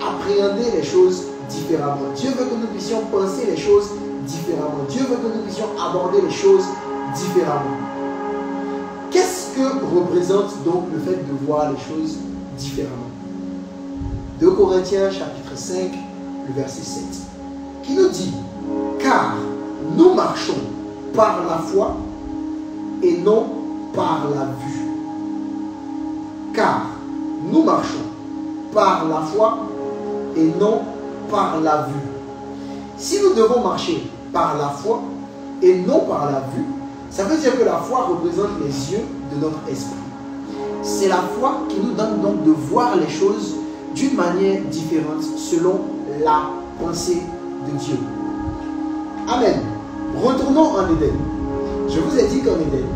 appréhender les choses différemment. Dieu veut que nous puissions penser les choses différemment. Dieu veut que nous puissions aborder les choses différemment. Qu'est-ce que représente donc le fait de voir les choses différemment? 2 Corinthiens chapitre 5, le verset 7, qui nous dit, car nous marchons par la foi et non par la vue. Car nous marchons par la foi et non par la vue. Si nous devons marcher par la foi et non par la vue, ça veut dire que la foi représente les yeux de notre esprit. C'est la foi qui nous donne donc de voir les choses d'une manière différente selon la pensée de Dieu. Amen. Retournons en Éden. Je vous ai dit qu'en Éden,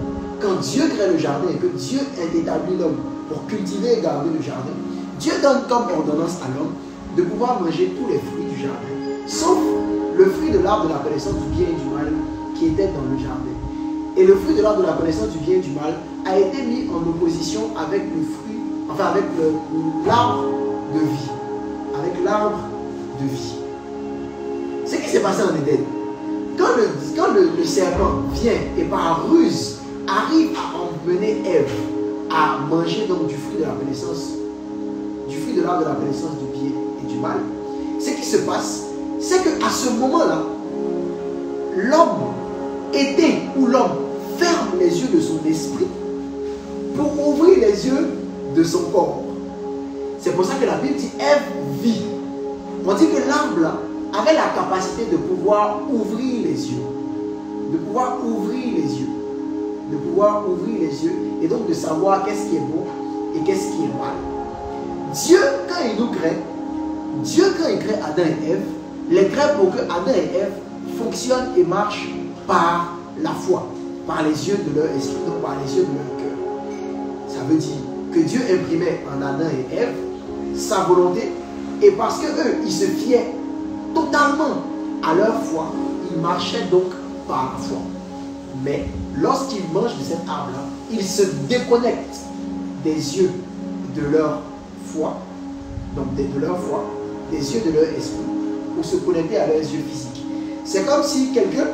quand Dieu crée le jardin et que Dieu établit l'homme pour cultiver et garder le jardin, Dieu donne comme ordonnance à l'homme de pouvoir manger tous les fruits du jardin, sauf le fruit de l'arbre de la connaissance du bien et du mal qui était dans le jardin. Et le fruit de l'arbre de la connaissance du bien et du mal a été mis en opposition avec le fruit, enfin avec l'arbre de vie. Avec l'arbre de vie. Ce qui s'est passé en Éden, quand le serpent vient et par ruse arrive à emmener Ève à manger donc du fruit de la connaissance, du fruit de l'arbre de la connaissance du bien et du mal, ce qui se passe, c'est qu'à ce moment-là, l'homme ferme les yeux de son esprit pour ouvrir les yeux de son corps. C'est pour ça que la Bible dit Ève vit. On dit que l'arbre là avait la capacité de pouvoir ouvrir les yeux. De pouvoir ouvrir les yeux. De pouvoir ouvrir les yeux et donc de savoir qu'est-ce qui est bon et qu'est-ce qui est mal. Dieu, quand il nous crée, quand il crée Adam et Ève, les crée pour que Adam et Ève fonctionnent et marchent par la foi, par les yeux de leur esprit, donc par les yeux de leur cœur. Ça veut dire que Dieu imprimait en Adam et Ève sa volonté, et parce que eux, ils se fiaient totalement à leur foi, ils marchaient donc par la foi. Mais lorsqu'ils mangent de cet arbre-là, ils se déconnectent des yeux de leur foi, donc de leur foi, des yeux de leur esprit, pour se connecter à leurs yeux physiques. C'est comme si quelqu'un,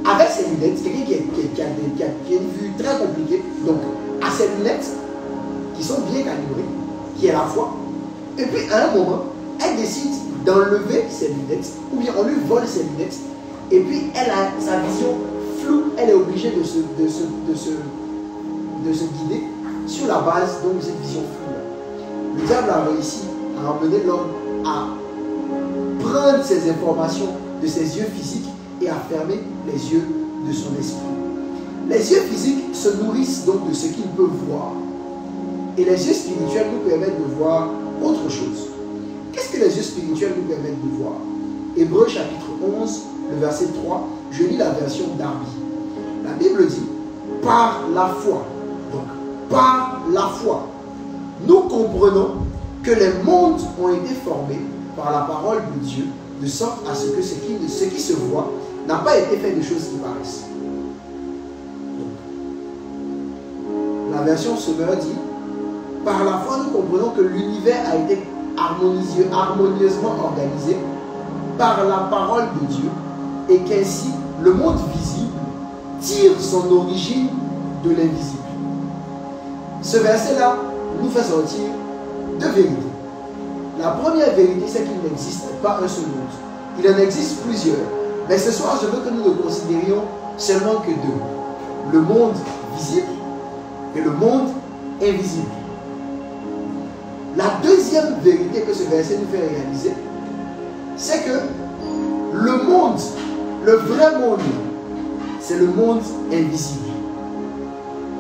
avec ses lunettes, quelqu'un qui a une vue très compliquée, donc à ses lunettes, qui sont bien calibrées, qui est la foi, et puis à un moment, elle décide d'enlever ses lunettes, ou bien on lui vole ses lunettes, et puis elle a sa vision floue, elle est obligée de se guider sur la base donc, de cette vision floue. Le diable a réussi à emmener l'homme à prendre ces informations de ses yeux physiques et à fermer les yeux de son esprit. Les yeux physiques se nourrissent donc de ce qu'ils peuvent voir. Et les yeux spirituels nous permettent de voir autre chose. Qu'est-ce que les yeux spirituels nous permettent de voir? Hébreux chapitre 11, le verset 3, je lis la version Darby. La Bible dit, par la foi, donc par la foi, nous comprenons que les mondes ont été formés par la parole de Dieu, de sorte à ce que ce qui se voit n'a pas été fait de choses qui paraissent. Donc, la version Semeur dit, par la foi, nous comprenons que l'univers a été harmonieusement organisé par la parole de Dieu et qu'ainsi le monde visible tire son origine de l'invisible. Ce verset-là nous fait sortir deux vérités. La première vérité, c'est qu'il n'existe pas un seul monde. Il en existe plusieurs. Mais ce soir, je veux que nous ne considérions seulement que deux. Le monde visible et le monde invisible. La deuxième vérité que ce verset nous fait réaliser, c'est que le monde, le vrai monde, c'est le monde invisible.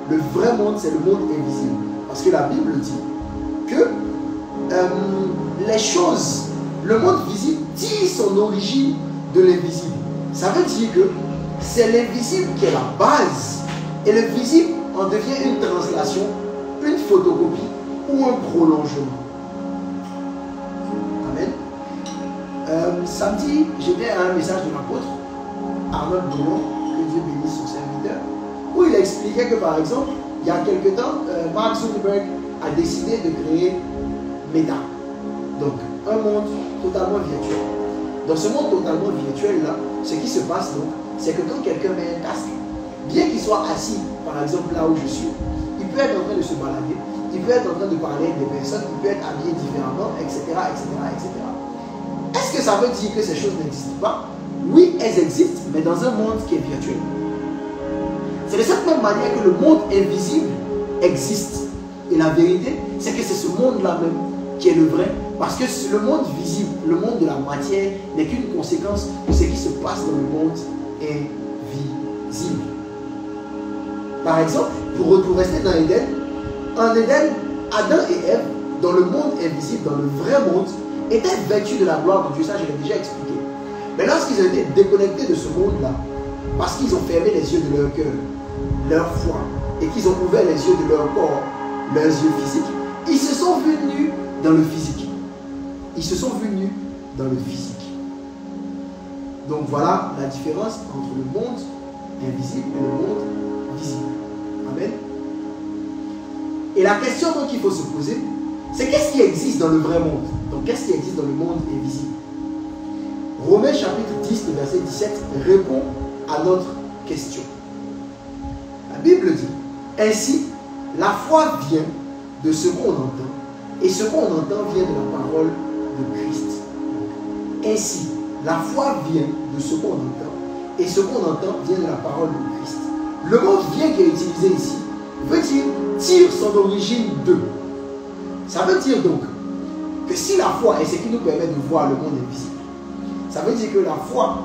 Le vrai monde, c'est le monde invisible. Parce que la Bible dit que les choses, le monde visible tire son origine de l'invisible. Ça veut dire que c'est l'invisible qui est la base. Et le visible en devient une translation, une photocopie ou un prolongement. Amen. Samedi, j'étais à un message de l'apôtre Arnold Boulon, que Dieu bénisse son serviteur, où il expliquait que par exemple, il y a quelque temps, Mark Zuckerberg a décidé de créer Meta. Donc, un monde totalement virtuel. Dans ce monde totalement virtuel-là, ce qui se passe donc, c'est que quand quelqu'un met un casque, bien qu'il soit assis, par exemple là où je suis, il peut être en train de se balader, il peut être en train de parler avec des personnes, il peut être habillé différemment, etc., etc., etc. Est-ce que ça veut dire que ces choses n'existent pas? Oui, elles existent, mais dans un monde qui est virtuel. C'est de cette même manière que le monde invisible existe. Et la vérité, c'est que c'est ce monde-là même qui est le vrai. Parce que le monde visible, le monde de la matière, n'est qu'une conséquence de ce qui se passe dans le monde invisible. Par exemple, pour rester dans Éden, en Éden, Adam et Ève, dans le monde invisible, dans le vrai monde, étaient vêtus de la gloire de Dieu. Ça, je l'ai déjà expliqué. Mais lorsqu'ils ont été déconnectés de ce monde-là, parce qu'ils ont fermé les yeux de leur cœur, leur foi, et qu'ils ont ouvert les yeux de leur corps, leurs yeux physiques, ils se sont vus nus dans le physique. Ils se sont vus nus dans le physique. Donc voilà la différence entre le monde invisible et le monde visible. Amen. Et la question donc qu'il faut se poser, c'est qu'est-ce qui existe dans le vrai monde? Donc qu'est-ce qui existe dans le monde invisible? Romains chapitre 10, le verset 17 répond à notre question. La Bible dit, ainsi, la foi vient de ce qu'on entend, et ce qu'on entend vient de la parole de Christ. Ainsi, la foi vient de ce qu'on entend, et ce qu'on entend vient de la parole de Christ. Le mot vient qui est utilisé ici veut dire tire son origine d'eux. Ça veut dire donc que si la foi est ce qui nous permet de voir le monde invisible, ça veut dire que la foi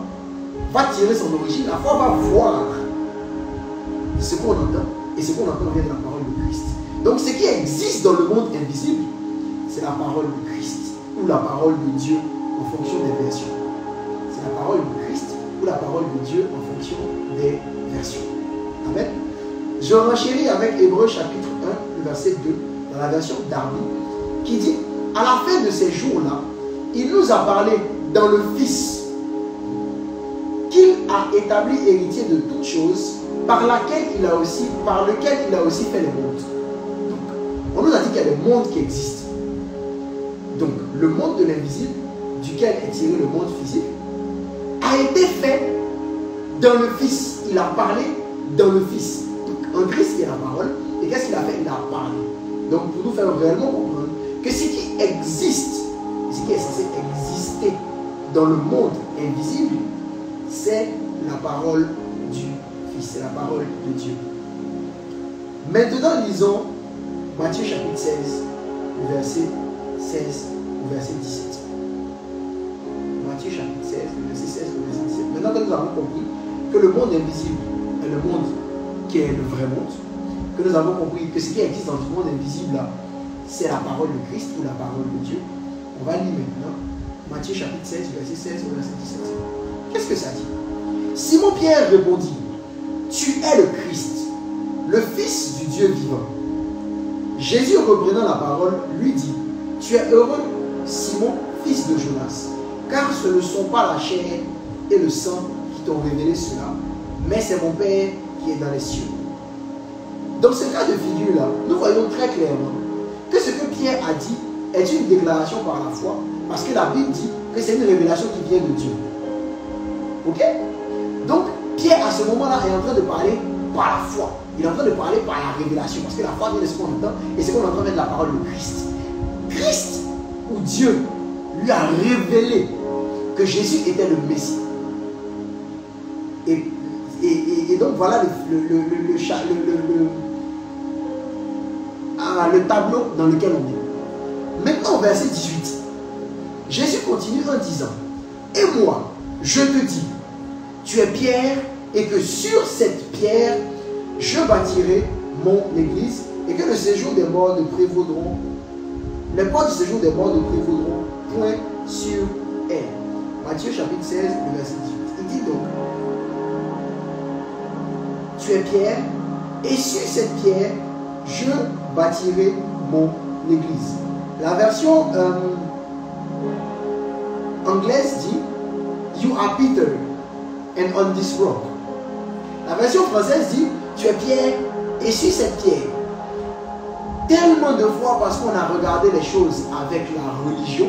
va tirer son origine, la foi va voir ce qu'on entend, et ce qu'on entend vient de la parole de Christ. Donc ce qui existe dans le monde invisible, c'est la parole de Christ, ou la parole de Dieu en fonction des versions. C'est la parole de Christ, ou la parole de Dieu en fonction des versions. Amen. Je renchéris avec Hébreux chapitre 1, le verset 2, dans la version Darby, qui dit, à la fin de ces jours-là, il nous a parlé dans le Fils, qu'il a établi héritier de toutes choses, par lequel il a aussi fait les mondes. Donc, on nous a dit qu'il y a des mondes qui existent. Donc, le monde de l'invisible, duquel est tiré le monde physique, a été fait dans le Fils. Il a parlé dans le Fils. Donc, en Christ, il y a la parole. Et qu'est-ce qu'il a fait? Il a parlé. Donc, pour nous faire réellement comprendre que ce qui existe, ce qui est censé exister dans le monde invisible, c'est la parole du Fils, c'est la parole de Dieu. Maintenant, lisons Matthieu chapitre 16, le verset 16 au verset 17. Matthieu chapitre 16, le verset 16 au verset 17. Maintenant que nous avons compris que le monde invisible est le monde qui est le vrai monde, que nous avons compris que ce qui existe dans ce monde invisible là, c'est la parole de Christ ou la parole de Dieu, on va lire maintenant Matthieu chapitre 16, verset 16 au verset 17. Qu'est-ce que ça dit? Simon-Pierre répondit, tu es le Christ, le Fils du Dieu vivant. Jésus, reprenant la parole, lui dit, tu es heureux, Simon, fils de Jonas, car ce ne sont pas la chair et le sang qui t'ont révélé cela, mais c'est mon Père qui est dans les cieux. Dans ce cas de figure-là, nous voyons très clairement que ce que Pierre a dit est une déclaration par la foi, parce que la Bible dit que c'est une révélation qui vient de Dieu. Ok? Donc, Pierre, à ce moment-là, est en train de parler par la foi. Il est en train de parler par la révélation, parce que la foi vient de ce qu'on entend, et ce qu'on entend vient de la parole de Christ. Christ, ou Dieu, lui a révélé que Jésus était le Messie. Et donc, voilà le tableau dans lequel on est. Maintenant, au verset 18, Jésus continue en disant, et moi, je te dis, tu es Pierre, et que sur cette pierre, je bâtirai mon église, et que le séjour des morts ne prévaudront, les portes du séjour des morts ne prévaudront point sur elle. Matthieu chapitre 16, le verset 18. Il dit donc, tu es Pierre, et sur cette pierre, je bâtirai mon église. La version anglaise dit, you are Peter, and on this rock. La version française dit, tu es Pierre, et sur cette pierre. Tellement de fois, parce qu'on a regardé les choses avec la religion,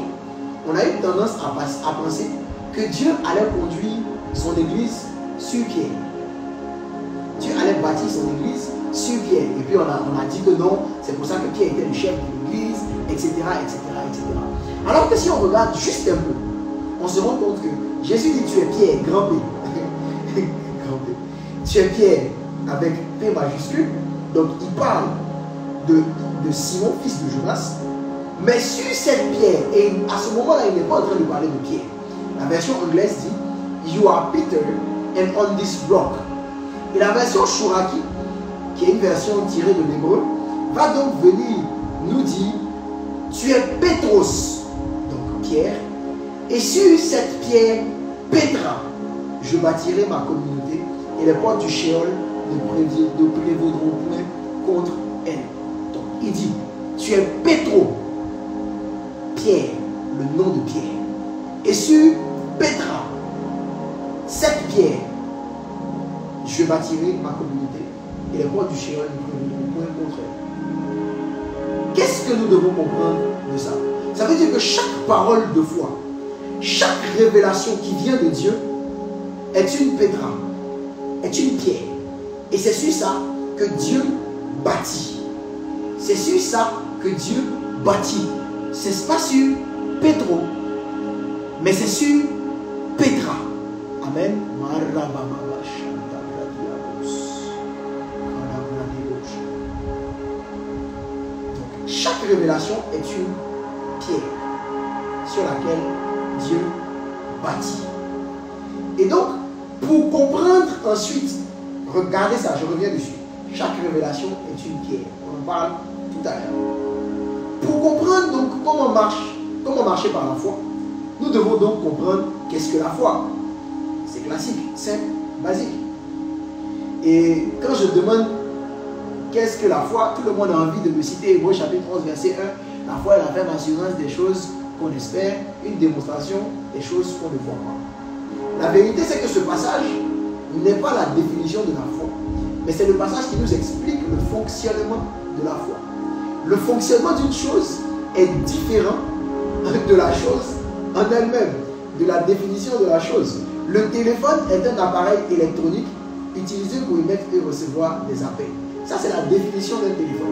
on a eu tendance à penser que Dieu allait conduire son église sur pierre. Dieu allait bâtir son église sur pierre. Et puis on a dit que non, c'est pour ça que Pierre était le chef de l'église, etc., etc., etc. Alors que si on regarde juste un peu, on se rend compte que Jésus dit, tu es Pierre, grand P. Grand P. Tu es Pierre avec P majuscule. Donc il parle de Simon, fils de Jonas. Mais sur cette pierre, et à ce moment-là, il n'est pas en train de parler de pierre. La version anglaise dit, you are Peter, and on this rock. Et la version Chouraki, qui est une version tirée de l'hébreu, va donc venir nous dire, tu es Pétros, donc Pierre, et sur cette pierre, Pétra, je bâtirai ma communauté, et les portes du Sheol ne prévaudront point contre elle. Donc il dit, tu es Pétro, Pierre, le nom de Pierre, et sur Pétra, cette pierre, je bâtirai ma communauté, et les portes du Sheol ne prévaudront point contre elle. Qu'est-ce que nous devons comprendre de ça? Ça veut dire que chaque parole de foi, chaque révélation qui vient de Dieu est une pétra, est une pierre. Et c'est sur ça que Dieu bâtit. C'est sur ça que Dieu bâtit. C'est pas sur Pétro, mais c'est sur Pétra. Amen. révélation est une pierre sur laquelle Dieu bâtit. Et donc, pour comprendre ensuite, regardez ça, je reviens dessus. Chaque révélation est une pierre. On en parle tout à l'heure. Pour comprendre donc comment marcher par la foi, nous devons donc comprendre qu'est-ce que la foi. C'est classique, simple, basique. Et quand je demande qu'est-ce que la foi, tout le monde a envie de me citer Hébreux chapitre 11, verset 1. La foi est la ferme assurance des choses qu'on espère, une démonstration des choses qu'on ne voit pas. La vérité, c'est que ce passage n'est pas la définition de la foi, mais c'est le passage qui nous explique le fonctionnement de la foi. Le fonctionnement d'une chose est différent de la chose en elle-même, de la définition de la chose. Le téléphone est un appareil électronique utilisé pour émettre et recevoir des appels. Ça, c'est la définition d'un téléphone.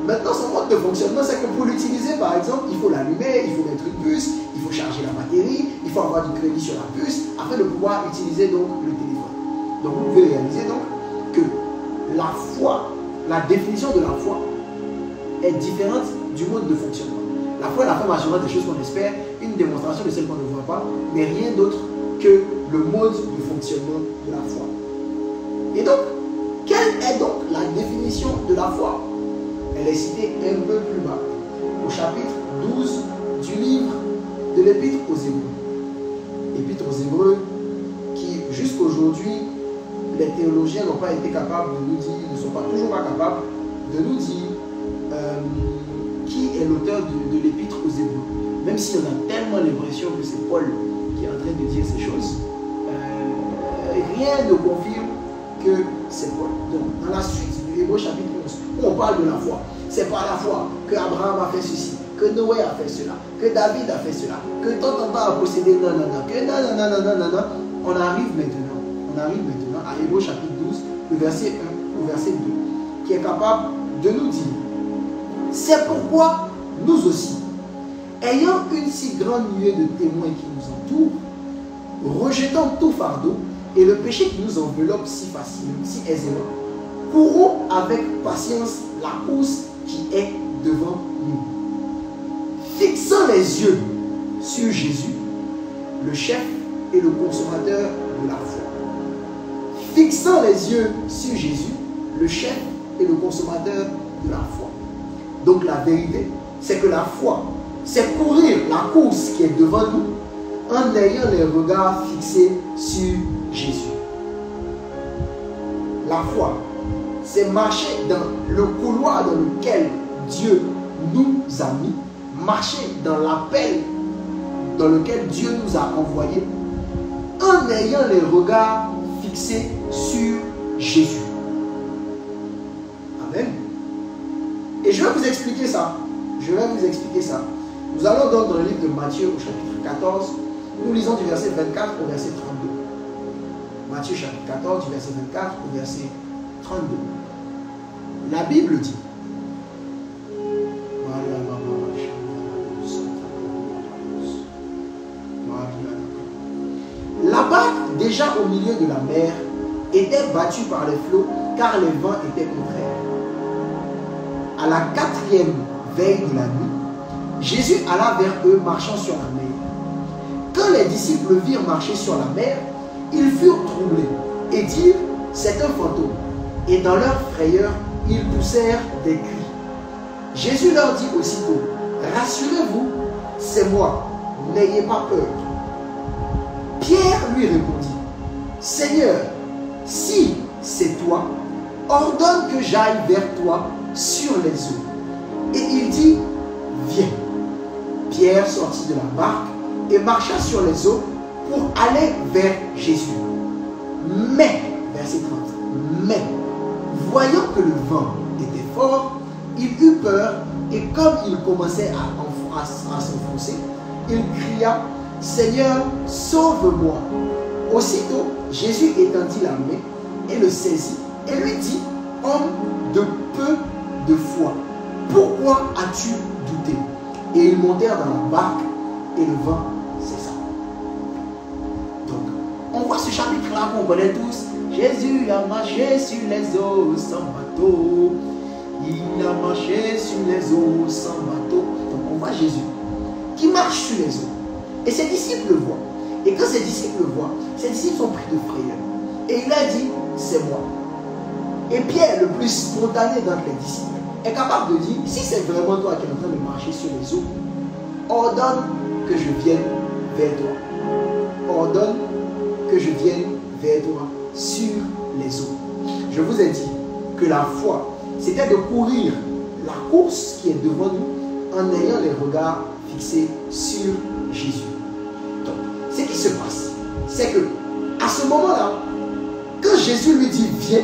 Maintenant, son mode de fonctionnement, c'est que pour l'utiliser, par exemple, il faut l'allumer, il faut mettre une puce, il faut charger la batterie, il faut avoir du crédit sur la puce afin de pouvoir utiliser donc le téléphone. Donc, vous pouvez réaliser donc que la foi, la définition de la foi est différente du mode de fonctionnement. La foi est la ferme assurance des choses qu'on espère, une démonstration de celles qu'on ne voit pas, mais rien d'autre que le mode de fonctionnement de la foi. Et donc, quelle est donc la définition de la foi? Elle est citée un peu plus bas, au chapitre 12 du livre de l'Épître aux Hébreux. L'Épître aux Hébreux qui, jusqu'aujourd'hui, les théologiens n'ont pas été capables de nous dire, ne sont pas toujours pas capables de nous dire qui est l'auteur de l'Épître aux Hébreux. Même si on a tellement l'impression que c'est Paul qui est en train de dire ces choses, rien ne confirme que c'est Paul. Donc, dans la suite du Hébreux chapitre 11, où on parle de la foi, c'est par la foi que Abraham a fait ceci, que Noé a fait cela, que David a fait cela, que tant a possédé nanana, que nanana. On arrive maintenant à Hébreux chapitre 12, le verset 1 au verset 2, qui est capable de nous dire: c'est pourquoi nous aussi, ayant une si grande nuée de témoins qui nous entourent, rejetant tout fardeau et le péché qui nous enveloppe si facilement, si aisément, courons avec patience la course qui est devant nous, fixant les yeux sur Jésus, le chef et le consommateur de la foi. Fixant les yeux sur Jésus, le chef et le consommateur de la foi. Donc la vérité, c'est que la foi, c'est courir la course qui est devant nous en ayant les regards fixés sur Jésus. La foi, c'est marcher dans le couloir dans lequel Dieu nous a mis, marcher dans l'appel dans lequel Dieu nous a envoyés, en ayant les regards fixés sur Jésus. Amen. Et je vais vous expliquer ça. Nous allons donc dans le livre de Matthieu au chapitre 14. Nous lisons du verset 24 au verset 32. Matthieu chapitre 14, du verset 24 au verset 32. La Bible dit: la barque, déjà au milieu de la mer, était battue par les flots, car les vents étaient contraires. À la 4e veille de la nuit, Jésus alla vers eux marchant sur la mer. Quand les disciples virent marcher sur la mer, ils furent troublés et dirent: c'est un fantôme. Et dans leur frayeur, ils poussèrent des cris. Jésus leur dit aussitôt: rassurez-vous, c'est moi, n'ayez pas peur. Pierre lui répondit: Seigneur, si c'est toi, ordonne que j'aille vers toi sur les eaux. Et il dit: viens. Pierre sortit de la barque et marcha sur les eaux pour aller vers Jésus. Mais, verset 30, mais, voyant que le vent était fort, il eut peur et comme il commençait à s'enfoncer, il cria: Seigneur, sauve-moi. Aussitôt, Jésus étendit la main et le saisit et lui dit: homme de peu de foi, pourquoi as-tu douté? Et ils montèrent dans la barque et le vent cessa. Donc, on voit ce chapitre-là qu'on connaît tous. Jésus a marché sur les eaux sans bateau. Il a marché sur les eaux sans bateau. Donc on voit Jésus qui marche sur les eaux. Et ses disciples le voient. Et quand ses disciples le voient, ses disciples sont pris de frayeur. Et il a dit, c'est moi. Et Pierre, le plus spontané d'entre les disciples, est capable de dire, si c'est vraiment toi qui es en train de marcher sur les eaux, ordonne que je vienne vers toi. Ordonne que je vienne vers toi sur les eaux. Je vous ai dit que la foi, c'était de courir la course qui est devant nous en ayant les regards fixés sur Jésus. Donc, ce qui se passe, c'est que à ce moment-là, quand Jésus lui dit viens,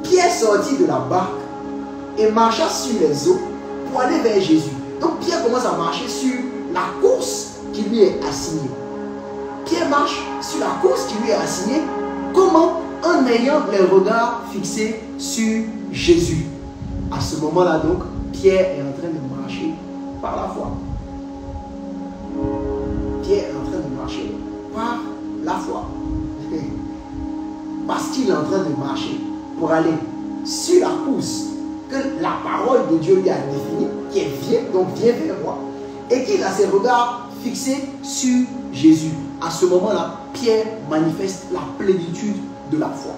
Pierre sortit de la barque et marcha sur les eaux pour aller vers Jésus. Donc Pierre commence à marcher sur la course qui lui est assignée. Pierre marche sur la course qui lui est assignée. Comment? En ayant les regards fixés sur Jésus. À ce moment-là donc, Pierre est en train de marcher par la foi. Pierre est en train de marcher par la foi. Parce qu'il est en train de marcher pour aller sur la course que la parole de Dieu lui a définie, qui est viens, donc viens vers moi, et qu'il a ses regards fixés sur Jésus. À ce moment-là, Pierre manifeste la plénitude de la foi.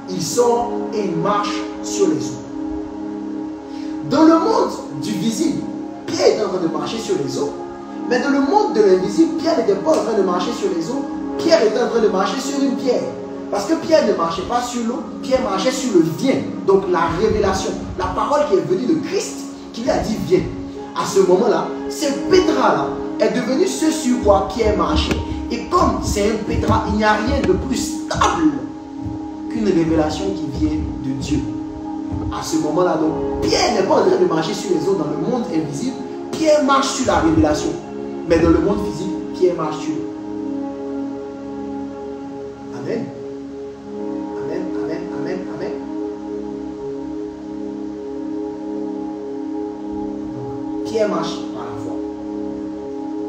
Il sort et il marche sur les eaux. Dans le monde du visible, Pierre est en train de marcher sur les eaux, mais dans le monde de l'invisible, Pierre n'était pas en train de marcher sur les eaux, Pierre était en train de marcher sur une pierre. Parce que Pierre ne marchait pas sur l'eau, Pierre marchait sur le viens, donc la révélation, la parole qui est venue de Christ, qui lui a dit viens. À ce moment-là, ce pétras-là est devenu ce sur quoi Pierre marchait. Et comme c'est un pétras, il n'y a rien de plus stable qu'une révélation qui vient de Dieu. À ce moment-là, donc, Pierre n'est pas en train de marcher sur les eaux dans le monde invisible, Pierre marche sur la révélation. Mais dans le monde physique, Pierre marche sur l'eau. Amen. Amen, amen, amen, amen. Pierre marche par la foi.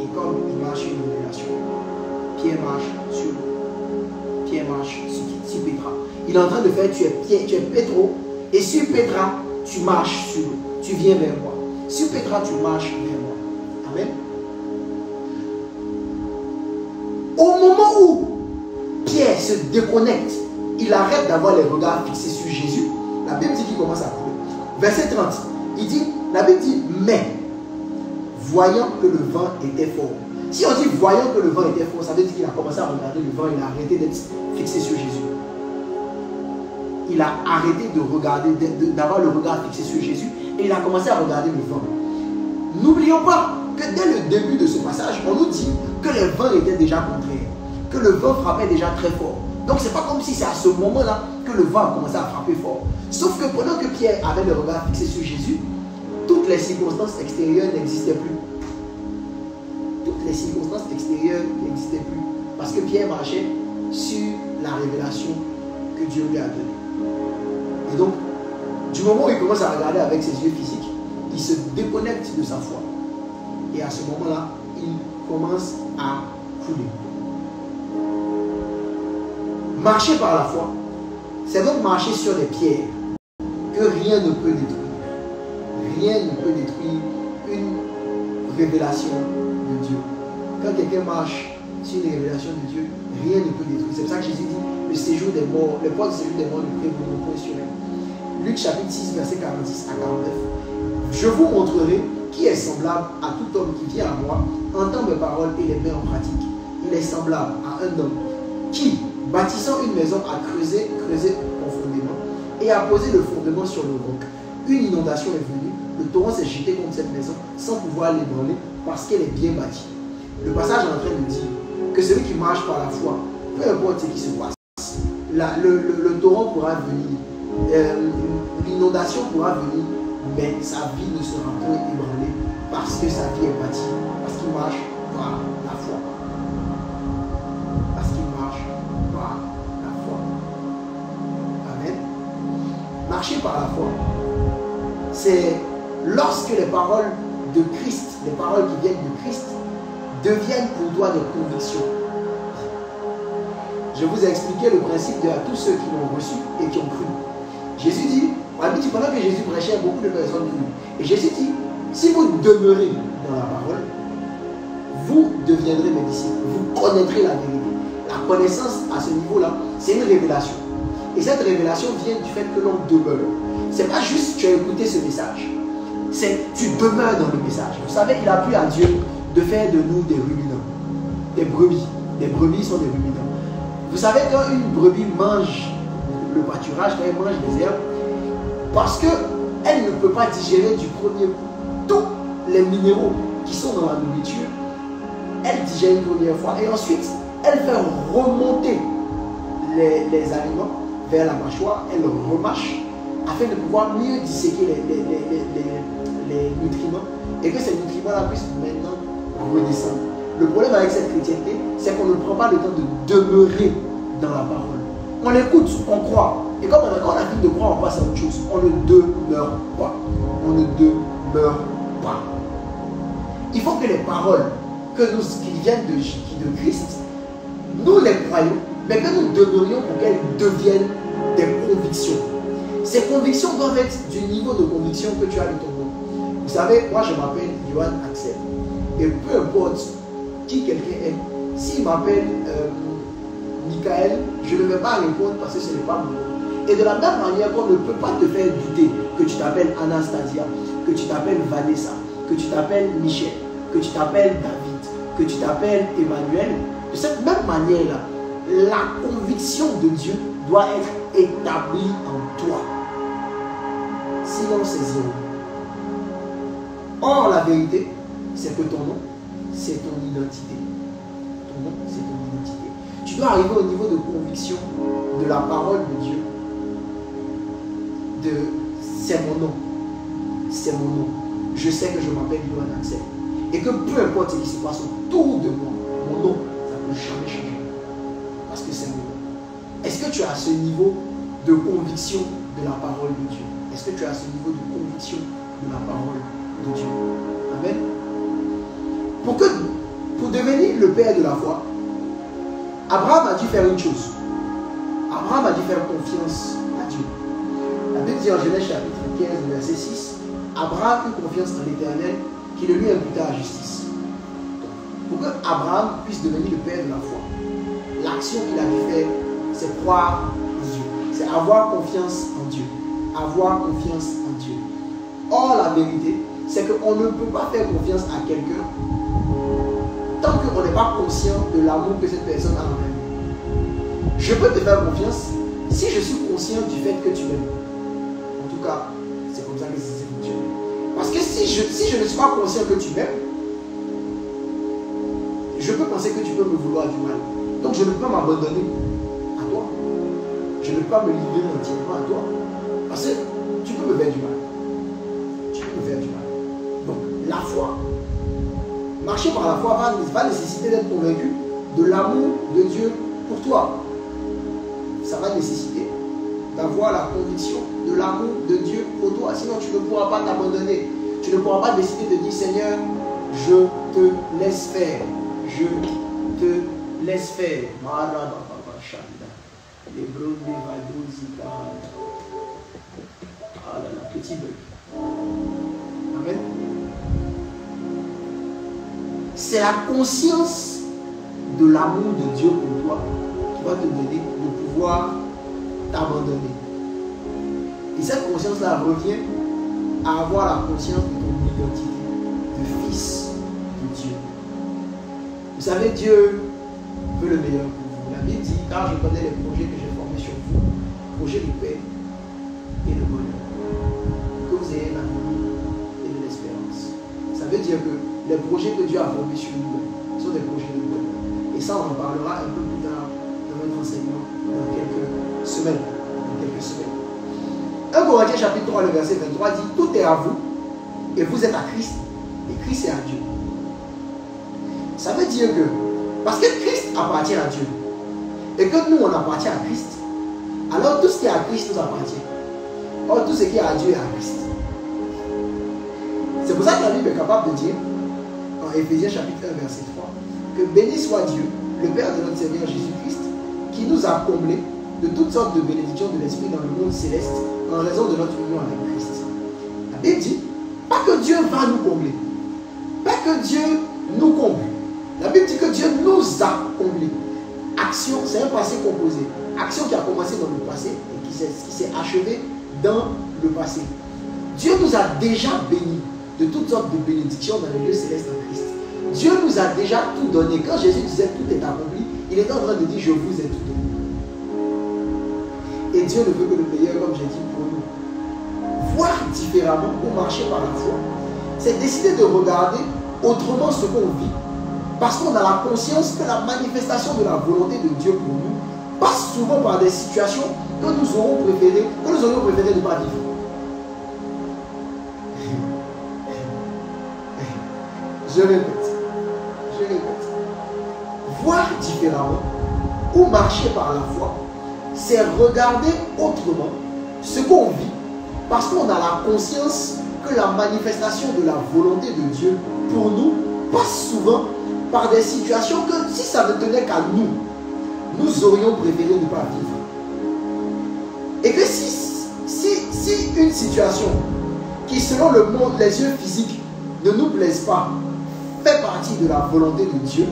Et comme il marche sur une révélation, Pierre marche sur l'eau. Pierre marche sur Pétra. Il est en train de faire, tu es Pétro, et sur Pétra, tu marches sur l'eau. Tu viens vers moi. Sur Pétra, tu marches vers moi. Amen. Au moment où Pierre se déconnecte, il arrête d'avoir les regards fixés sur Jésus. La Bible dit qu'il commence à couler. Verset 30, il dit, la Bible dit, mais voyant que le vent était fort. Si on dit voyant que le vent était fort, ça veut dire qu'il a commencé à regarder le vent, il a arrêté d'être fixé sur Jésus. Il a arrêté de regarder, d'avoir le regard fixé sur Jésus, et il a commencé à regarder le vent. N'oublions pas que dès le début de ce passage, on nous dit que les vents étaient déjà contraires, que le vent frappait déjà très fort. Donc c'est pas comme si c'est à ce moment-là que le vent a commencé à frapper fort. Sauf que pendant que Pierre avait le regard fixé sur Jésus, toutes les circonstances extérieures n'existaient plus. Toutes les circonstances extérieures n'existaient plus. Parce que Pierre marchait sur la révélation que Dieu lui a donnée. Et donc, du moment où il commence à regarder avec ses yeux physiques, il se déconnecte de sa foi. Et à ce moment-là, il commence à couler. Marcher par la foi, c'est donc marcher sur des pierres que rien ne peut détruire. Rien ne peut détruire une révélation de Dieu. Quand quelqu'un marche sur une révélation de Dieu, rien ne peut détruire. C'est pour ça que Jésus dit, le séjour des morts, le point du séjour des morts ne prévaut point sur elle. Luc chapitre 6, verset 46 à 49. Je vous montrerai qui est semblable à tout homme qui vient à moi, entend mes paroles et les met en pratique. Il est semblable à un homme qui, bâtissant une maison, a creusé profondément et a posé le fondement sur le roc. Une inondation est venue, le torrent s'est jeté contre cette maison sans pouvoir l'ébranler parce qu'elle est bien bâtie. Le passage est en train de dire que celui qui marche par la foi, peu importe ce qui se passe, le torrent pourra venir, l'inondation pourra venir, mais sa vie ne sera pas ébranlée parce que sa vie est bâtie, parce qu'il marche par la foi. Parce qu'il marche par la foi. Amen. Marcher par la foi, c'est lorsque les paroles de Christ, les paroles qui viennent de Christ, deviennent pour toi des convictions. Je vous ai expliqué le principe de tous ceux qui l'ont reçu et qui ont cru. Jésus dit, On a dit, pendant que Jésus prêchait, beaucoup de personnes venaient. Et Jésus dit, si vous demeurez dans la parole, vous deviendrez mes disciples. Vous connaîtrez la vérité. La connaissance à ce niveau-là, c'est une révélation. Et cette révélation vient du fait que l'on demeure. Ce n'est pas juste tu as écouté ce message. C'est tu demeures dans le message. Vous savez, il a plu à Dieu de faire de nous des ruminants. Des brebis. Des brebis sont des ruminants. Vous savez, quand une brebis mange le pâturage, quand elle mange des herbes, parce qu'elle ne peut pas digérer du premier coup tous les minéraux qui sont dans la nourriture, elle digère une première fois et ensuite elle fait remonter les aliments vers la mâchoire, elle remâche afin de pouvoir mieux disséquer les nutriments et que ces nutriments-là puissent maintenant redescendre. Le problème avec cette chrétienté, c'est qu'on ne prend pas le temps de demeurer dans la parole. On écoute, on croit. Et comme on a fini de croire, on passe à autre chose. On ne demeure pas. On ne demeure pas. Il faut que les paroles qui viennent de Christ, nous les croyons, mais que nous demeurions pour qu'elles deviennent des convictions. Ces convictions doivent être du niveau de conviction que tu as de ton nom. Vous savez, moi je m'appelle Johan Axel. Et peu importe qui quelqu'un est, s'il m'appelle Michael, je ne vais pas répondre parce que ce n'est pas mon nom. Et de la même manière qu'on ne peut pas te faire douter que tu t'appelles Anastasia, que tu t'appelles Vanessa, que tu t'appelles Michel, que tu t'appelles David, que tu t'appelles Emmanuel. De cette même manière-là, la conviction de Dieu doit être établie en toi. Sinon, c'est zéro. Or, la vérité, c'est que ton nom, c'est ton identité. Ton nom, c'est ton identité. Tu dois arriver au niveau de conviction de la parole de Dieu. C'est mon nom. C'est mon nom. Je sais que je m'appelle Johan Axel. Et que peu importe ce qui se passe autour de moi, mon nom, ça ne peut jamais changer. Parce que c'est mon nom. Est-ce que tu as ce niveau de conviction de la parole de Dieu? Est-ce que tu as ce niveau de conviction de la parole de Dieu? Amen. Pour devenir le père de la foi, Abraham a dû faire une chose. Abraham a dû faire confiance à Dieu. La Bible dit en Genèse chapitre 15, verset 6, Abraham eut confiance en l'Éternel qui le lui imputa à justice. Pour que Abraham puisse devenir le père de la foi, l'action qu'il a dû faire, c'est croire en Dieu. C'est avoir confiance en Dieu. Avoir confiance en Dieu. Or, la vérité, c'est qu'on ne peut pas faire confiance à quelqu'un tant qu'on n'est pas conscient de l'amour que cette personne a envers nous. Je peux te faire confiance si je suis conscient du fait que tu m'aimes. En tout cas, c'est comme ça que c'est fonctionne. Parce que si je ne suis pas conscient que tu m'aimes, je peux penser que tu peux me vouloir du mal. Donc je ne peux pas m'abandonner à toi. Je ne peux pas me livrer entièrement à toi. Parce que tu peux me faire du mal. Tu peux me faire du mal. Donc la foi, marcher par la foi va nécessiter d'être convaincu de l'amour de Dieu pour toi. Ça va nécessiter d'avoir la conviction de l'amour de Dieu pour toi. Sinon tu ne pourras pas t'abandonner. Tu ne pourras pas décider de dire Seigneur, je te laisse faire. Je te laisse faire. Ah là là, petit bug. Amen. C'est la conscience de l'amour de Dieu pour toi qui va te donner de pouvoir t'abandonner. Et cette conscience-là revient à avoir la conscience de ton identité, de fils de Dieu. Vous savez, Dieu veut le meilleur pour vous. La Bible dit, car je connais les projets que j'ai formés sur vous, projets de paix et de bonheur, que vous ayez la vie et de l'espérance. Ça veut dire que les projets que Dieu a formés sur nous sont des projets de bonheur. Et ça, on en parlera un peu plus tard dans notre enseignement, dans quelques semaines. 1 Corinthiens chapitre 3, le verset 23 dit, tout est à vous et vous êtes à Christ et Christ est à Dieu. Ça veut dire que, parce que Christ appartient à Dieu et que nous on appartient à Christ, alors tout ce qui est à Christ nous appartient. Or tout ce qui est à Dieu est à Christ. C'est pour ça que la Bible est capable de dire en Éphésiens chapitre 1 verset 3 que béni soit Dieu, le Père de notre Seigneur Jésus-Christ, qui nous a comblés de toutes sortes de bénédictions de l'Esprit dans le monde céleste en raison de notre union avec Christ. La Bible dit, pas que Dieu va nous combler, pas que Dieu nous comble. La Bible dit que Dieu nous a comblés. Action, c'est un passé composé. Action qui a commencé dans le passé et qui s'est achevée dans le passé. Dieu nous a déjà bénis de toutes sortes de bénédictions dans les lieux célestes en Christ. Dieu nous a déjà tout donné. Quand Jésus disait tout est accompli, il était en train de dire je vous ai tout donné. Et Dieu ne veut que le meilleur, comme j'ai dit, pour nous. Voir différemment ou marcher par la foi, c'est décider de regarder autrement ce qu'on vit. Parce qu'on a la conscience que la manifestation de la volonté de Dieu pour nous passe souvent par des situations que nous aurions préféré ne pas vivre. Je répète. Voir différemment ou marcher par la foi, c'est regarder autrement ce qu'on vit parce qu'on a la conscience que la manifestation de la volonté de Dieu pour nous passe souvent par des situations que si ça ne tenait qu'à nous, nous aurions préféré ne pas vivre. Et que si une situation qui selon le monde, les yeux physiques ne nous plaise pas, fait partie de la volonté de Dieu,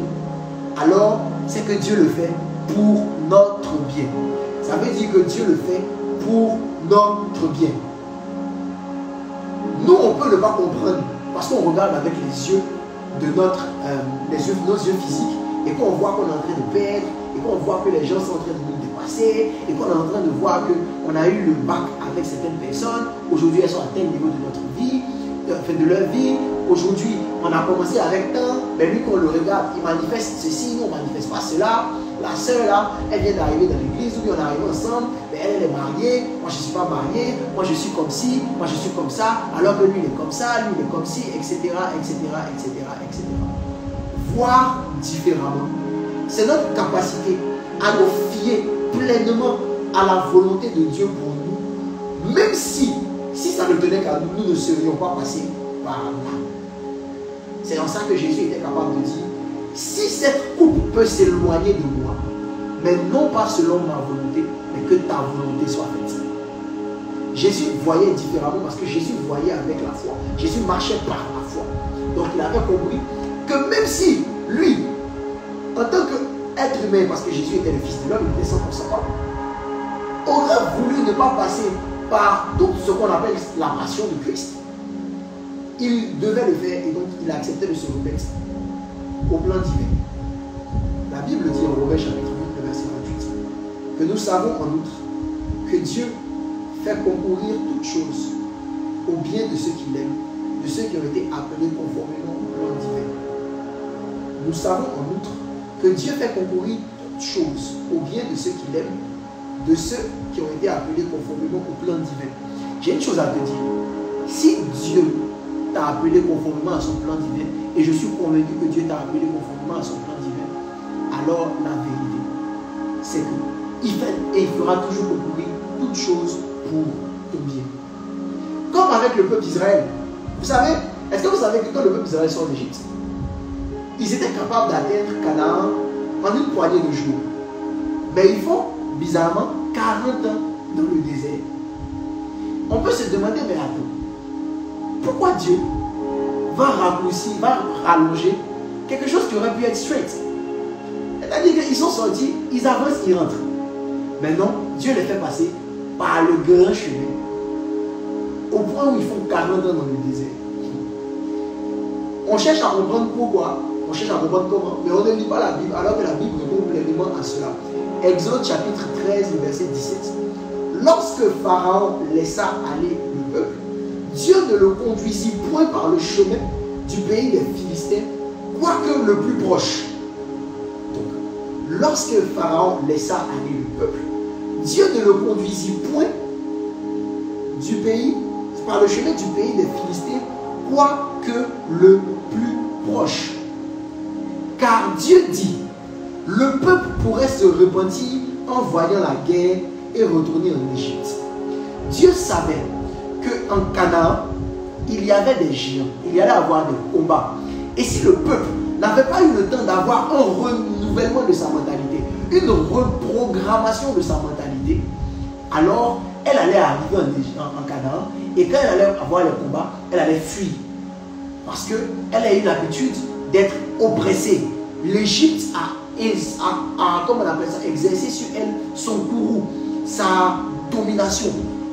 alors c'est que Dieu le fait pour notre bien. Ça veut dire que Dieu le fait pour notre bien. Nous, on peut ne pas comprendre parce qu'on regarde avec les yeux de nos yeux physiques et qu'on voit qu'on est en train de perdre et qu'on voit que les gens sont en train de nous dépasser et qu'on est en train de voir qu'on a eu le bac avec certaines personnes. Aujourd'hui, elles sont à tel niveau de notre vie, de leur vie. Aujourd'hui, on a commencé avec un, mais lui, quand on le regarde, il manifeste ceci, nous, on ne manifeste pas cela. La sœur là, elle vient d'arriver dans l'église, où on est arrivé ensemble, mais elle est mariée, moi je ne suis pas marié, moi je suis comme ci, moi je suis comme ça, alors que lui il est comme ça, lui il est comme ci, etc., etc., etc., etc. Voir différemment, c'est notre capacité à nous fier pleinement à la volonté de Dieu pour nous, même si ça ne tenait qu'à nous, nous ne serions pas passés par là. C'est en ça que Jésus était capable de dire, si cette coupe peut s'éloigner de moi, mais non pas selon ma volonté, mais que ta volonté soit faite. Jésus voyait différemment parce que Jésus voyait avec la foi. Jésus marchait par la foi. Donc il avait compris que même si lui, en tant qu'être humain, parce que Jésus était le Fils de l'homme, il était 100% homme, aurait voulu ne pas passer par ce qu'on appelle la passion de Christ. Il devait le faire et donc il acceptait de se remettre au plan divin. La Bible dit en Romains chapitre 8, le verset 28, que nous savons en outre que Dieu fait concourir toutes choses au bien de ceux qu'il aime, de ceux qui ont été appelés conformément au plan divin. Nous savons en outre que Dieu fait concourir toutes choses au bien de ceux qu'il aime, de ceux qui ont été appelés conformément au plan divin. J'ai une chose à te dire. Si Dieu t'a appelé conformément à son plan divin, et je suis convaincu que Dieu t'a appelé conformément à son plan divin, alors la vérité, c'est qu'il fait et il fera toujours concourir toutes choses pour ton bien. Comme avec le peuple d'Israël. Vous savez, est-ce que vous savez que quand le peuple d'Israël sort d'Égypte, ils étaient capables d'atteindre Canaan en une poignée de jours. Mais ils font, bizarrement, 40 ans dans le désert. On peut se demander, mais attends, pourquoi Dieu va raccourcir, va rallonger quelque chose qui aurait pu être straight? C'est-à-dire qu'ils sont sortis, ils avancent, ils rentrent. Mais non, Dieu les fait passer par le grand chemin. Au point où ils font 40 ans dans le désert. On cherche à comprendre pourquoi, on cherche à comprendre comment, mais on ne lit pas la Bible, alors que la Bible répond pleinement à cela. Exode chapitre 13, verset 17. Lorsque Pharaon laissa aller le peuple, Dieu ne le conduisit point par le chemin du pays des Philistins, quoique le plus proche. Donc, lorsque Pharaon laissa aller le peuple, Dieu ne le conduisit point du pays, par le chemin du pays des Philistins, quoique le plus proche. Car Dieu dit, le peuple pourrait se repentir en voyant la guerre et retourner en Égypte. Dieu savait qu'en Canaan, il y avait des géants, il y allait avoir des combats. Et si le peuple n'avait pas eu le temps d'avoir un renouvellement de sa mentalité, une reprogrammation de sa mentalité, mentalité, alors elle allait arriver en Canaan, et quand elle allait avoir le combat, elle allait fuir. Parce qu'elle a eu l'habitude d'être oppressée. L'Égypte a, comme on appelle ça, exercé sur elle son courroux, sa domination.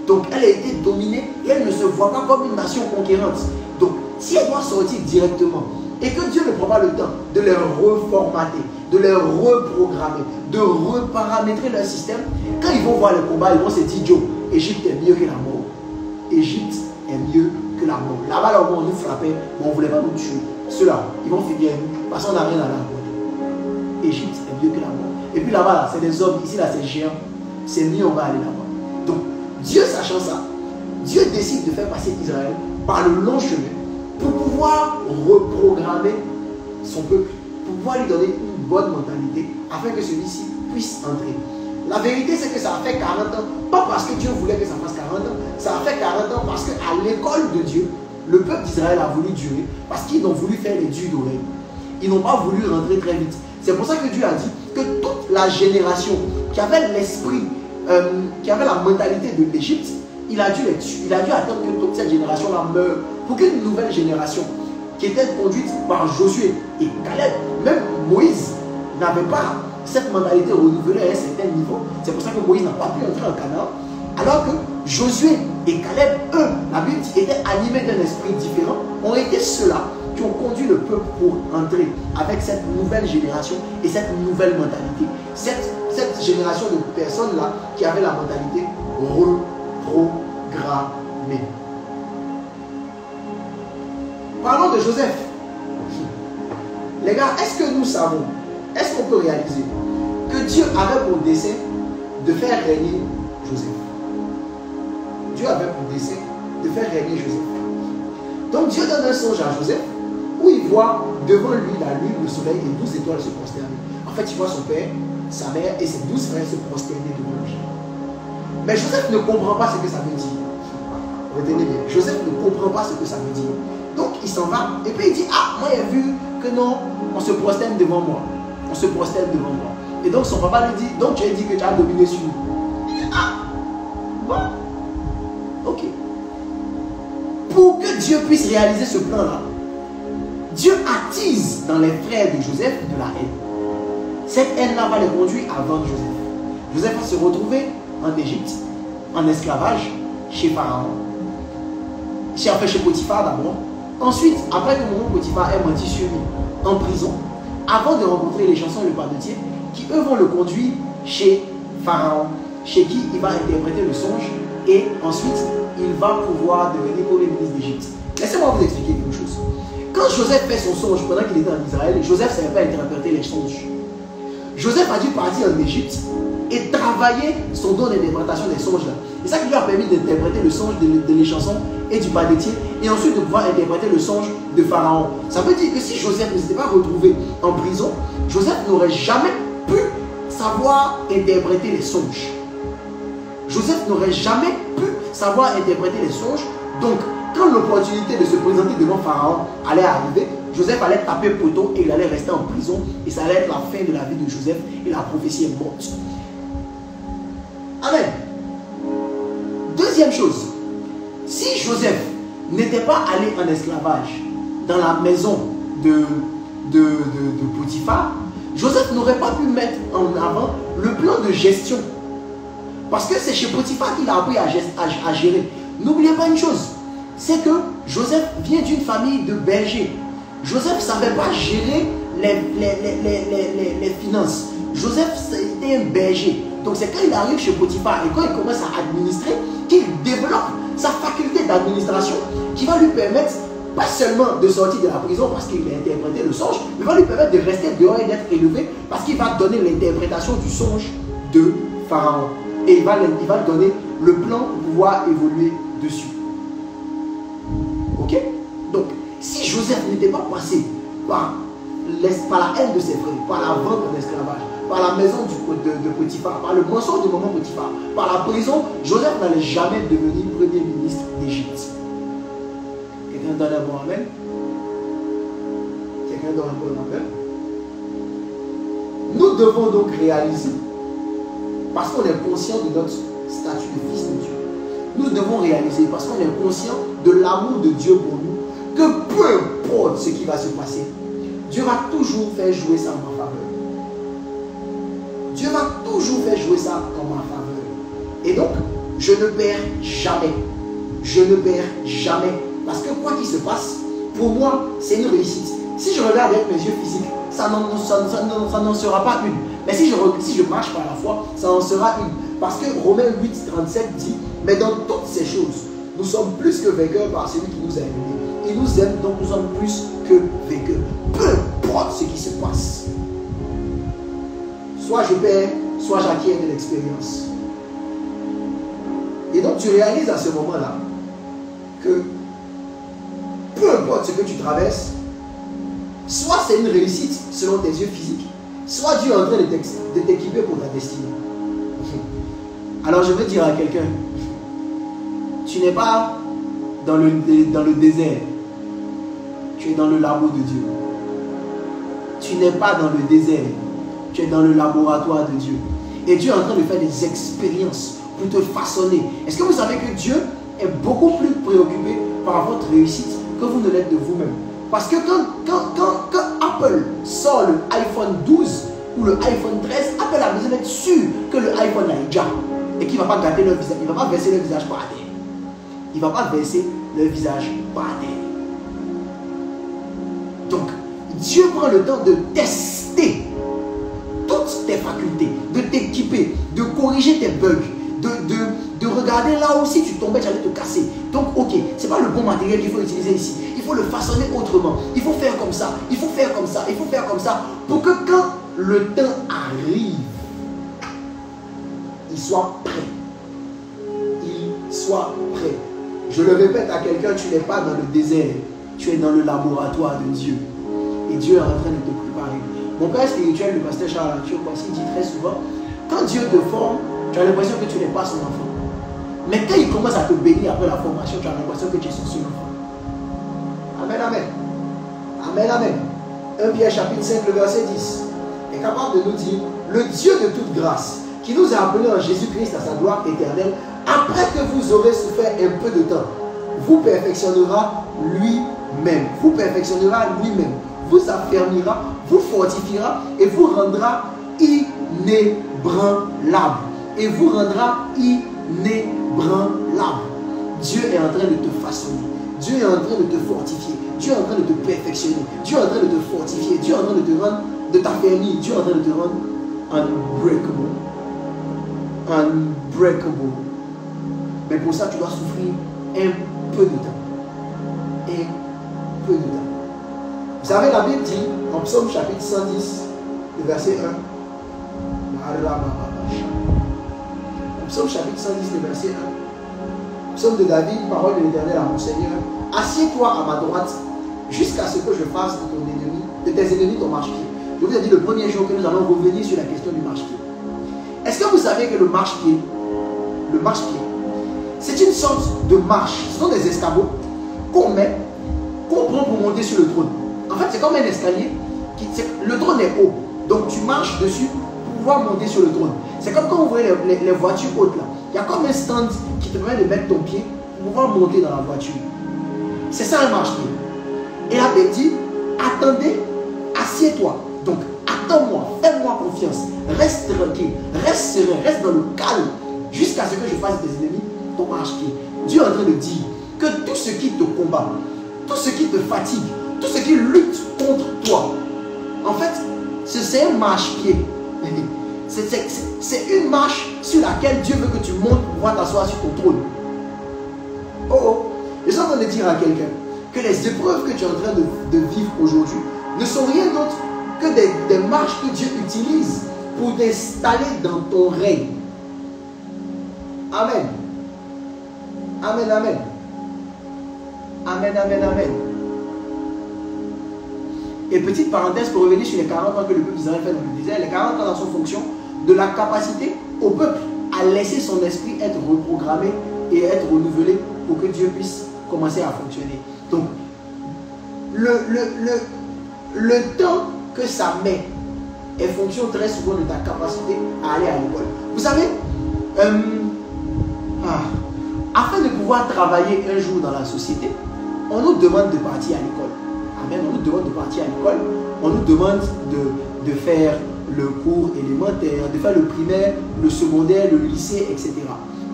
Donc elle a été dominée et elle ne se voit pas comme une nation conquérante. Donc si elle doit sortir directement et que Dieu ne prend pas le temps de les reformater, de les reprogrammer, de reparamétrer leur système, quand ils vont voir le combat, ils vont se dire, Joe, Égypte est mieux que la mort. Égypte est mieux que la mort. Là-bas, là, on nous frappait, mais on ne voulait pas nous tuer. Ceux-là, ils vont finir nous, parce qu'on n'a rien à la mort. Égypte est mieux que la mort. Et puis là-bas, là, c'est des hommes, ici, là, c'est géant. C'est mieux, on va aller là-bas. Donc, Dieu sachant ça, Dieu décide de faire passer Israël par le long chemin pour pouvoir reprogrammer son peuple, pour pouvoir lui donner une bonne mentalité afin que celui-ci puisse entrer. La vérité, c'est que ça a fait 40 ans, pas parce que Dieu voulait que ça fasse 40 ans, ça a fait 40 ans parce qu'à l'école de Dieu, le peuple d'Israël a voulu durer parce qu'ils ont voulu faire les durs d'oreilles. Ils n'ont pas voulu rentrer très vite. C'est pour ça que Dieu a dit que toute la génération qui avait l'esprit, qui avait la mentalité de l'Égypte, il a dû attendre que toute cette génération-là meure pour qu'une nouvelle génération qui était conduite par Josué et Caleb, même Moïse, n'avait pas cette mentalité renouvelée à un certain niveau. C'est pour ça que Moïse n'a pas pu entrer en Canaan. Alors que Josué et Caleb, eux, la Bible dit, étaient animés d'un esprit différent, ont été ceux-là qui ont conduit le peuple pour entrer avec cette nouvelle génération et cette nouvelle mentalité. Cette génération de personnes-là qui avaient la mentalité reprogrammée. Parlons de Joseph. Les gars, est-ce que nous savons, est-ce qu'on peut réaliser que Dieu avait pour dessein de faire régner Joseph? Dieu avait pour dessein de faire régner Joseph. Donc Dieu donne un songe à Joseph où il voit devant lui la lune, le soleil et 12 étoiles se prosterner. En fait, il voit son père, sa mère et ses 12 frères se prosterner devant lui. Mais Joseph ne comprend pas ce que ça veut dire. Retenez bien, Joseph ne comprend pas ce que ça veut dire. Donc il s'en va et puis il dit, ah, moi j'ai vu que non, on se prosterne devant moi. On se prosterne devant moi. Et donc son papa lui dit, donc tu as dit que tu as dominé sur nous. Il dit, ah, bon, ok. Pour que Dieu puisse réaliser ce plan-là, Dieu attise dans les frères de Joseph de la haine. Cette haine-là va les conduire à vendre Joseph. Joseph va se retrouver en Égypte, en esclavage, chez Pharaon. Chez Potiphar d'abord. Ensuite, après que mon oncle Potiphar ait menti sur lui, en prison, avant de rencontrer les chansons et le panetier, qui eux vont le conduire chez Pharaon, chez qui il va interpréter le songe, et ensuite, il va pouvoir devenir premier ministre d'Égypte. Laissez-moi vous expliquer quelque chose. Quand Joseph fait son songe pendant qu'il était en Israël, Joseph ne savait pas interpréter les songes. Joseph a dû partir en Égypte et travailler son don d'interprétation des songes là. C'est ça qui lui a permis d'interpréter le songe de les chansons et du panetier et ensuite de pouvoir interpréter le songe de Pharaon. Ça veut dire que si Joseph ne s'était pas retrouvé en prison, Joseph n'aurait jamais pu savoir interpréter les songes. Joseph n'aurait jamais pu savoir interpréter les songes. Donc, quand l'opportunité de se présenter devant Pharaon allait arriver, Joseph allait taper poteau et il allait rester en prison et ça allait être la fin de la vie de Joseph et la prophétie est morte. Amen. Deuxième chose, si Joseph n'était pas allé en esclavage dans la maison de Potiphar, Joseph n'aurait pas pu mettre en avant le plan de gestion. Parce que c'est chez Potiphar qu'il a appris à gérer. N'oubliez pas une chose, c'est que Joseph vient d'une famille de bergers. Joseph ne savait pas gérer les finances. Joseph était un berger. Donc c'est quand il arrive chez Potiphar et quand il commence à administrer qu'il développe sa faculté d'administration qui va lui permettre pas seulement de sortir de la prison parce qu'il a interprété le songe, mais va lui permettre de rester dehors et d'être élevé parce qu'il va donner l'interprétation du songe de Pharaon. Et il va donner le plan pour pouvoir évoluer dessus. Ok? Donc, si Joseph n'était pas passé par la haine de ses frères, par la vente en esclavage, par la maison de Potiphar, par le mensonge de maman Potiphar, par la prison, Joseph n'allait jamais devenir premier ministre d'Égypte. Quelqu'un donne un bon amen? Quelqu'un donne un bon amen? Nous devons donc réaliser parce qu'on est conscient de notre statut de fils de Dieu. Nous devons réaliser, parce qu'on est conscient de l'amour de Dieu pour nous, que peu importe ce qui va se passer, Dieu va toujours faire jouer ça en ma faveur. Dieu va toujours faire jouer ça en ma faveur. Et donc, je ne perds jamais. Je ne perds jamais. Parce que quoi qu'il se passe, pour moi, c'est une réussite. Si je regarde avec mes yeux physiques, ça n'en sera pas une. Mais si je marche par la foi, ça en sera une. Parce que Romains 8, 37 dit, mais dans toutes ces choses, nous sommes plus que vainqueurs par celui qui nous a aimés. Il nous aime, donc nous sommes plus que vainqueurs. Peu importe ce qui se passe. Soit je perds, soit j'acquiers de l'expérience. Et donc tu réalises à ce moment-là que peu importe ce que tu traverses, soit c'est une réussite selon tes yeux physiques, soit Dieu est en train de t'équiper pour ta destinée. Alors je veux dire à quelqu'un, tu n'es pas dans le désert, tu es dans le labo de Dieu. Tu n'es pas dans le désert, tu es dans le laboratoire de Dieu. Et Dieu est en train de faire des expériences pour te façonner. Est-ce que vous savez que Dieu est beaucoup plus préoccupé par votre réussite que vous ne l'êtes de vous-même? Parce que quand Apple sort le iPhone 12 ou le iPhone 13, Apple a besoin d'être sûr que le iPhone a déjà et qu'il ne va pas gâter leur visage. Il ne va pas verser leur visage par terre. Il ne va pas verser leur visage par terre. Donc, Dieu prend le temps de tester toutes tes facultés, de t'équiper, de corriger tes bugs, de regarder là où si tu tombais, tu allais te casser. Donc, ok, ce n'est pas le bon matériel qu'il faut utiliser ici. Il faut le façonner autrement. Il faut faire comme ça, il faut faire comme ça, il faut faire comme ça. Pour que quand le temps arrive, il soit prêt. Il soit prêt. Je le répète à quelqu'un, tu n'es pas dans le désert. Tu es dans le laboratoire de Dieu. Et Dieu est en train de te préparer. Mon père spirituel, le pasteur Charles Arthur, il dit très souvent, quand Dieu te forme, tu as l'impression que tu n'es pas son enfant. Mais quand il commence à te bénir après la formation, tu as l'impression que tu es son seul enfant. Amen, amen. Amen, amen. 1 Pierre chapitre 5, le verset 10 est capable de nous dire, le Dieu de toute grâce, qui nous a appelés en Jésus-Christ à sa gloire éternelle, après que vous aurez souffert un peu de temps, vous perfectionnera lui-même. Vous perfectionnera lui-même. Vous affermira, vous fortifiera et vous rendra inébranlable. Et vous rendra inébranlable. Dieu est en train de te façonner. Dieu est en train de te fortifier. Dieu est en train de te perfectionner. Dieu est en train de te fortifier. Dieu est en train de te rendre, de t'affermir. Dieu est en train de te rendre unbreakable. Unbreakable. Mais pour ça, tu dois souffrir un peu de temps. Un peu de temps. Vous savez, la Bible dit, en Psaume chapitre 110, le verset 1. En Psaume chapitre 110, le verset 1. Psaume de David, parole de l'Éternel à mon Seigneur. Assieds-toi à ma droite, jusqu'à ce que je fasse de tes ennemis ton marchepied. Je vous ai dit le premier jour que nous allons revenir sur la question du marchepied. Est-ce que vous savez que le marchepied, c'est une sorte de marche, ce sont des escabeaux qu'on prend pour monter sur le trône. En fait, c'est comme un escalier. Le trône est haut. Donc, tu marches dessus pour pouvoir monter sur le trône. C'est comme quand vous voyez les voitures hautes là. Il y a comme un stand qui te permet de mettre ton pied pour pouvoir monter dans la voiture. C'est ça un marche-pied. Et la Bible dit, attendez, assieds-toi. Donc, attends-moi, fais-moi confiance. Reste tranquille, reste serein, reste dans le calme jusqu'à ce que je fasse des ennemis ton marche-pied. Dieu est en train de dire que tout ce qui te combat, tout ce qui te fatigue, tout ce qui lutte contre toi, en fait, c'est un marche-pied. C'est une marche sur laquelle Dieu veut que tu montes pour pouvoir t'asseoir sur ton trône. Oh oh, je suis en train de dire à quelqu'un que les épreuves que tu es en train de vivre aujourd'hui ne sont rien d'autre que des marches que Dieu utilise pour t'installer dans ton règne. Amen. Amen, amen. Amen, amen, amen. Et petite parenthèse pour revenir sur les 40 ans que le peuple d'Israël fait dans le désert, les 40 ans dans son fonction de la capacité au peuple à laisser son esprit être reprogrammé et être renouvelé pour que Dieu puisse commencer à fonctionner. Donc, le temps que ça met est fonction très souvent de ta capacité à aller à l'école. Vous savez, afin de pouvoir travailler un jour dans la société, on nous demande de partir à l'école. Amen. On nous demande de partir à l'école. On nous demande de faire le cours élémentaire, de faire le primaire, le secondaire, le lycée, etc.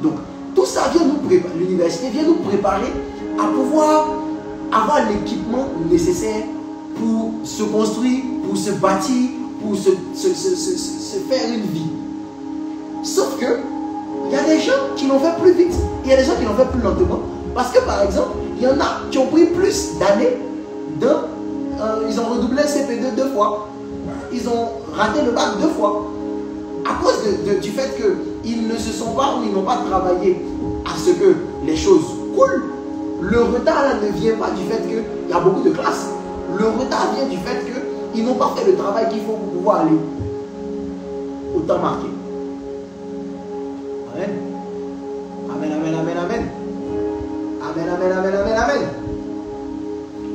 Donc, tout ça vient nous préparer, l'université vient nous préparer à pouvoir avoir l'équipement nécessaire pour se construire, pour se bâtir, pour se faire une vie. Sauf que, il y a des gens qui l'ont fait plus vite, il y a des gens qui l'ont fait plus lentement. Parce que, par exemple, il y en a qui ont pris plus d'années, ils ont redoublé le CP2 2 fois, ils ont raté le bac 2 fois. À cause du fait qu'ils ne se sont pas ou ils n'ont pas travaillé à ce que les choses coulent. Le retard là ne vient pas du fait qu'il y a beaucoup de classes. Le retard vient du fait qu'ils n'ont pas fait le travail qu'il faut pour pouvoir aller au temps marqué. Amen. Amen, amen, amen, amen. Amen, amen, amen, amen, amen.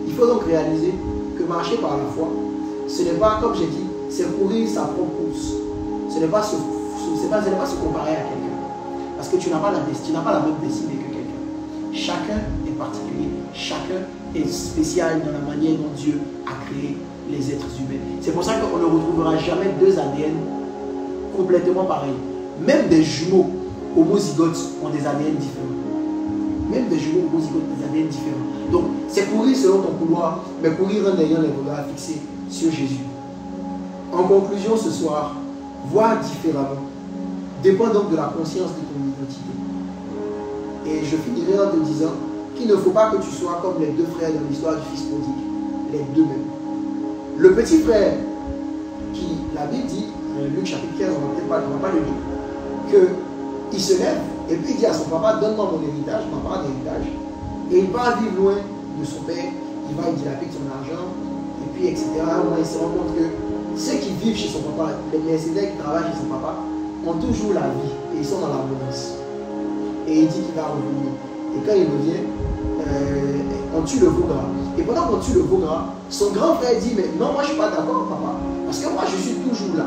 Il faut donc réaliser que marcher par la foi, ce n'est pas, comme j'ai dit, c'est courir sa propre course. Ce n'est pas se comparer à quelqu'un. Parce que tu n'as pas la même destinée que quelqu'un. Chacun est particulier. Chacun est spécial dans la manière dont Dieu a créé les êtres humains. C'est pour ça qu'on ne retrouvera jamais deux ADN complètement pareils. Même des jumeaux homozygotes ont des ADN différents. Même des jumeaux homozygotes ont des ADN différents. Donc, c'est courir selon ton couloir, mais courir en ayant les regards fixés sur Jésus. En conclusion, ce soir, voir différemment dépend donc de la conscience de ton identité. Et je finirai en te disant qu'il ne faut pas que tu sois comme les deux frères dans l'histoire du fils prodigue, les deux mêmes. Le petit frère, qui, la Bible dit, Luc chapitre 15, on va pas le lire, qu'il se lève et puis il dit à son papa, donne-moi mon héritage, ma part d'héritage. Et il part vivre loin de son père, il va, il dilapide son argent, et puis etc. Moi, il se rend compte que ceux qui vivent chez son papa, les mercenaires qui travaillent chez son papa, ont toujours la vie et ils sont dans l'abondance. Et il dit qu'il va revenir. Et quand il revient, on tue le veau gras. Et pendant qu'on tue le veau gras, son grand frère dit, mais non, moi je ne suis pas d'accord, papa. Parce que moi je suis toujours là.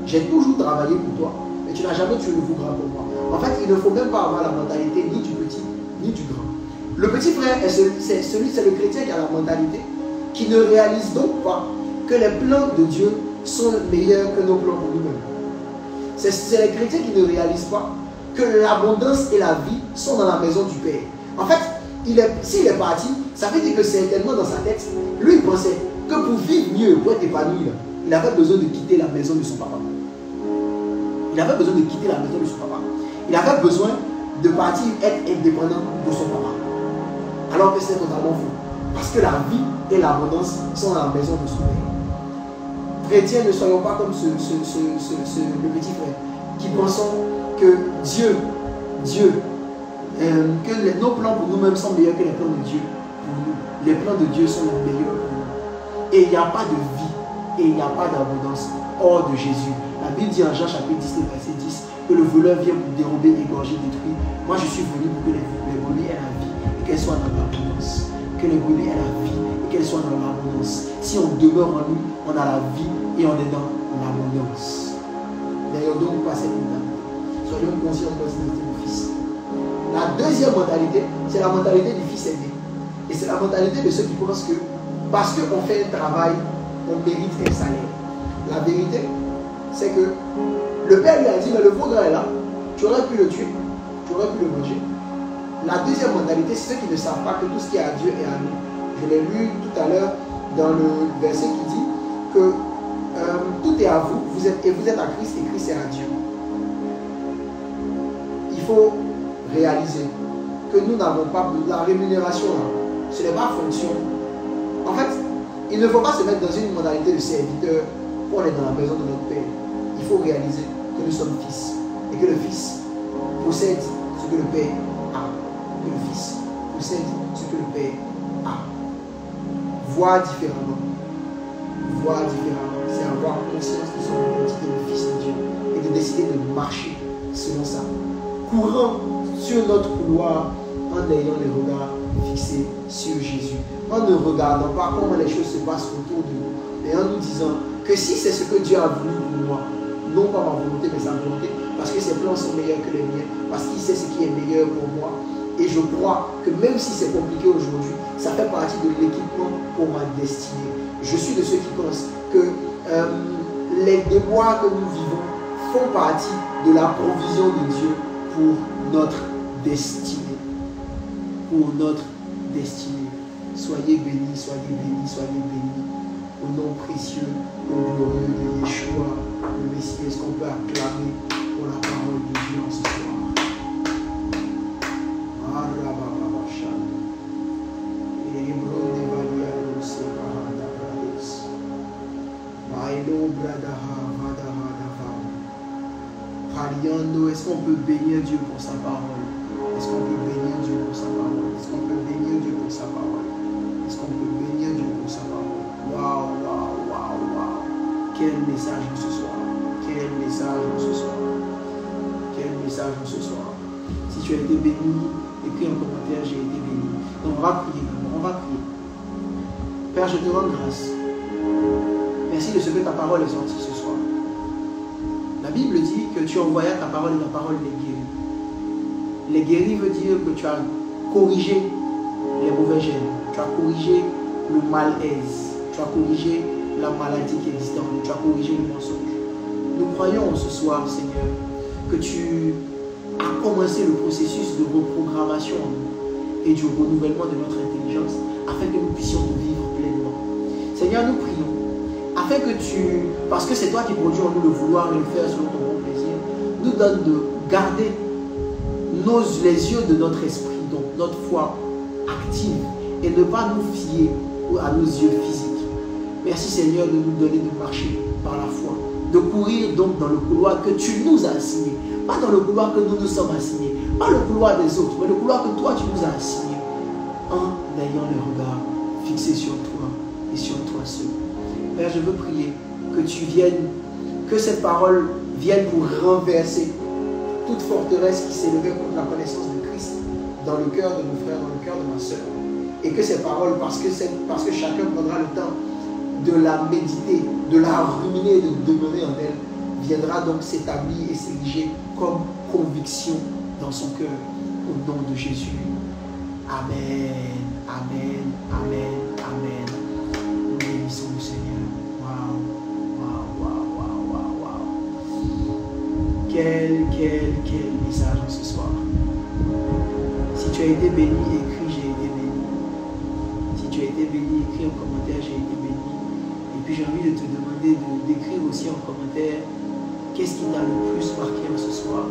J'ai toujours travaillé pour toi, mais tu n'as jamais tué le veau gras pour moi. En fait, il ne faut même pas avoir la mentalité ni du petit, ni du grand. Le petit frère, c'est le chrétien qui a la mentalité, qui ne réalise donc pas que les plans de Dieu sont meilleurs que nos plans pour nous-mêmes. C'est les chrétiens qui ne réalisent pas que l'abondance et la vie sont dans la maison du Père. En fait, s'il est parti, ça veut dire que certainement dans sa tête, lui il pensait que pour vivre mieux, pour être épanoui, il avait besoin de quitter la maison de son papa. Il avait besoin de quitter la maison de son papa. Il avait besoin de partir être indépendant de son papa. Alors que c'est totalement faux. Parce que la vie et l'abondance sont dans la maison de son Père. Chrétiens, ne soyons pas comme le petit frère, qui pensons que nos plans pour nous-mêmes sont meilleurs que les plans de Dieu pour nous. Les plans de Dieu sont les meilleurs pour nous. Et il n'y a pas de vie et il n'y a pas d'abondance hors de Jésus. La Bible dit en Jean chapitre 10, verset 10, que le voleur vient pour dérober, égorger, détruire. Moi je suis venu pour que les brebis aient la vie et qu'elles soient dans l'abondance. Que les brebis aient la vie et qu'elles soient dans l'abondance. Si on demeure en nous, on a la vie et on est dans l'abondance. D'ailleurs, donc pas cette mentalité. Soyons conscients de notre fils. La deuxième mentalité, c'est la mentalité du fils aimé. Et c'est la mentalité de ceux qui pensent que parce qu'on fait un travail, on mérite un salaire. La vérité, c'est que le père lui a dit, mais le veau gras est là, tu aurais pu le tuer, tu aurais pu le manger. La deuxième mentalité, c'est ceux qui ne savent pas que tout ce qui est à Dieu est à nous. Je l'ai lu tout à l'heure dans le verset qui dit que tout est à vous, vous êtes à Christ et Christ est à Dieu. Il faut réaliser que nous n'avons pas la rémunération là, ce n'est pas fonction. En fait, il ne faut pas se mettre dans une modalité de serviteur pour aller dans la maison de notre Père. Il faut réaliser que nous sommes fils et que le fils possède ce que le Père a. Que le fils possède ce que le Père a. Voir différemment. Voir différemment, c'est avoir conscience de son identité de fils de Dieu et de décider de marcher selon ça. Courant sur notre couloir en ayant les regards fixés sur Jésus. En ne regardant pas comment les choses se passent autour de nous, mais en nous disant que si c'est ce que Dieu a voulu pour moi, non pas ma volonté, mais sa volonté, parce que ses plans sont meilleurs que les miens, parce qu'il sait ce qui est meilleur pour moi. Et je crois que même si c'est compliqué aujourd'hui, ça fait partie de l'équipement pour ma destinée. Je suis de ceux qui pensent que les déboires que nous vivons font partie de la provision de Dieu pour notre destinée. Pour notre destinée. Soyez bénis, soyez bénis, soyez bénis. Au nom précieux, au glorieux de Yeshua, le Messie. Est-ce qu'on peut acclamer pour la parole de Dieu en ce soir? Est-ce qu'on peut bénir Dieu pour sa parole? Est-ce qu'on peut bénir Dieu pour sa parole? Est-ce qu'on peut bénir Dieu pour sa parole? Est-ce qu'on peut bénir Dieu pour sa parole? Waouh, waouh, waouh, waouh! Quel message ce soir! Quel message ce soir! Quel message ce soir! Si tu as été béni, écris en commentaire, j'ai été béni. Donc on va prier, on va prier. Père, je te rends grâce. Merci de ce que ta parole est sortie ce soir. La Bible dit que tu envoyas ta parole et ta parole les guérit. Les guéris veut dire que tu as corrigé les mauvais gènes, tu as corrigé le malaise, tu as corrigé la maladie qui existait en nous, tu as corrigé le mensonge. Nous croyons ce soir, Seigneur, que tu as commencé le processus de reprogrammation en nous et du renouvellement de notre intelligence afin que nous puissions nous vivre pleinement. Seigneur, nous prions afin que tu, parce que c'est toi qui produis en nous le vouloir et le faire selon ton bon plaisir, nous donne de garder les yeux de notre esprit, donc notre foi active, et ne pas nous fier à nos yeux physiques. Merci Seigneur de nous donner de marcher par la foi, de courir donc dans le couloir que tu nous as assigné, pas dans le couloir que nous nous sommes assignés, pas le couloir des autres, mais le couloir que toi tu nous as assigné, en ayant le regard fixé sur toi et sur toi seul. Père, je veux prier que tu viennes, que cette parole vienne pour renverser toute forteresse qui s'élevait contre la connaissance de Christ dans le cœur de mon frère, dans le cœur de ma soeur. Et que ces paroles, parce que chacun prendra le temps de la méditer, de la ruminer, de demeurer en elle, viendra donc s'établir et s'ériger comme conviction dans son cœur, au nom de Jésus. Amen, amen, amen, amen. Nous bénissons le Seigneur. Waouh, waouh, waouh, waouh, waouh. Quel message ce soir. Si tu as été béni, écris j'ai été béni. Si tu as été béni, écris en commentaire j'ai été béni. Et puis j'ai envie de te demander d'écrire aussi en commentaire qu'est-ce qui t'a le plus marqué en ce soir.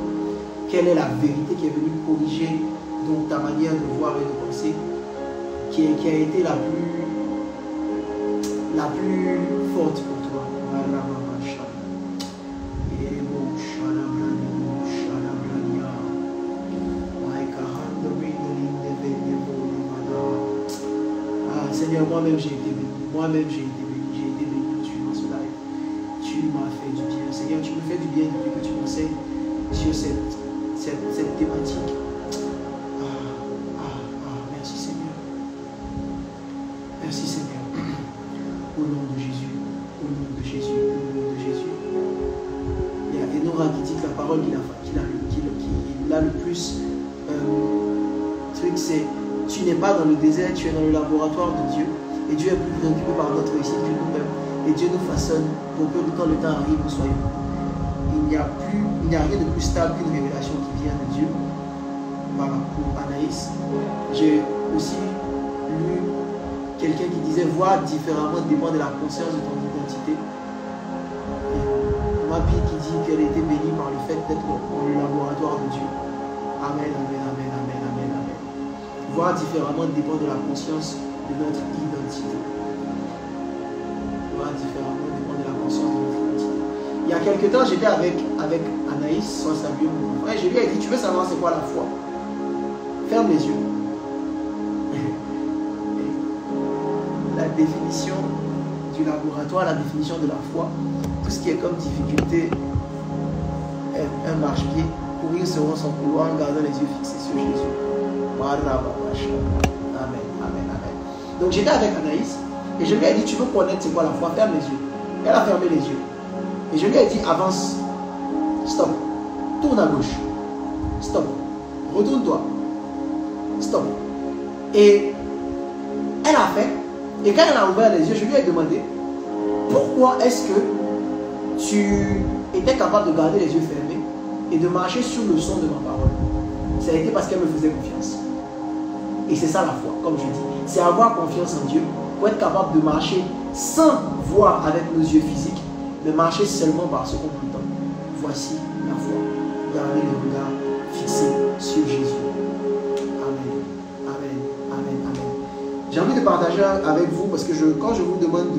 Quelle est la vérité qui est venue corriger donc ta manière de voir et de penser, qui a été la plus forte pour toi. Seigneur, moi-même j'ai été béni. Moi-même j'ai été béni. J'ai été béni en suivant ce live. Tu m'as fait du bien. Seigneur, tu me fais du bien depuis que tu m'enseignes sur cette thématique. Merci Seigneur. Merci Seigneur. Au nom de Jésus. Au nom de Jésus. Au nom de Jésus. Il y a Enora qui dit que la parole qu'il a le plus truc, c'est: tu n'es pas dans le désert, tu es dans le laboratoire de Dieu. Et Dieu est plus préoccupé par notre réussite que nous-mêmes. Et Dieu nous façonne pour que quand le temps arrive, nous soyons. Il n'y a rien de plus stable qu'une révélation qui vient de Dieu. Voilà, pour Anaïs. J'ai aussi lu quelqu'un qui disait: voir différemment dépend de la conscience de ton identité. Mapi qui dit qu'elle était bénie par le fait d'être dans le laboratoire de Dieu. Amen, amen, amen, amen, amen, amen. Voir différemment dépend de la conscience de notre identité. Voir différemment dépend de la conscience de notre identité. Il y a quelque temps, j'étais avec Anaïs, soit saluer mon frère, je lui ai dit: tu veux savoir c'est quoi la foi? Ferme les yeux. La définition du laboratoire, la définition de la foi, tout ce qui est comme difficulté, un marche-pied, courir selon son couloir en gardant les yeux fixés sur Jésus. Amen, amen, amen. Donc j'étais avec Anaïs et je lui ai dit: tu veux connaître c'est quoi la foi? Ferme les yeux. Elle a fermé les yeux. Et je lui ai dit: avance. Stop. Tourne à gauche. Stop. Retourne-toi. Stop. Et elle a fait. Et quand elle a ouvert les yeux, je lui ai demandé, pourquoi est-ce que tu étais capable de garder les yeux fermés et de marcher sur le son de ma parole? Ça a été parce qu'elle me faisait confiance. Et c'est ça la foi, comme je dis. C'est avoir confiance en Dieu pour être capable de marcher sans voir avec nos yeux physiques, mais marcher seulement par ce qu'on entend. Voici la foi. Gardez le regard fixé sur Jésus. Amen. Amen. Amen. Amen. J'ai envie de partager avec vous parce que quand je vous demande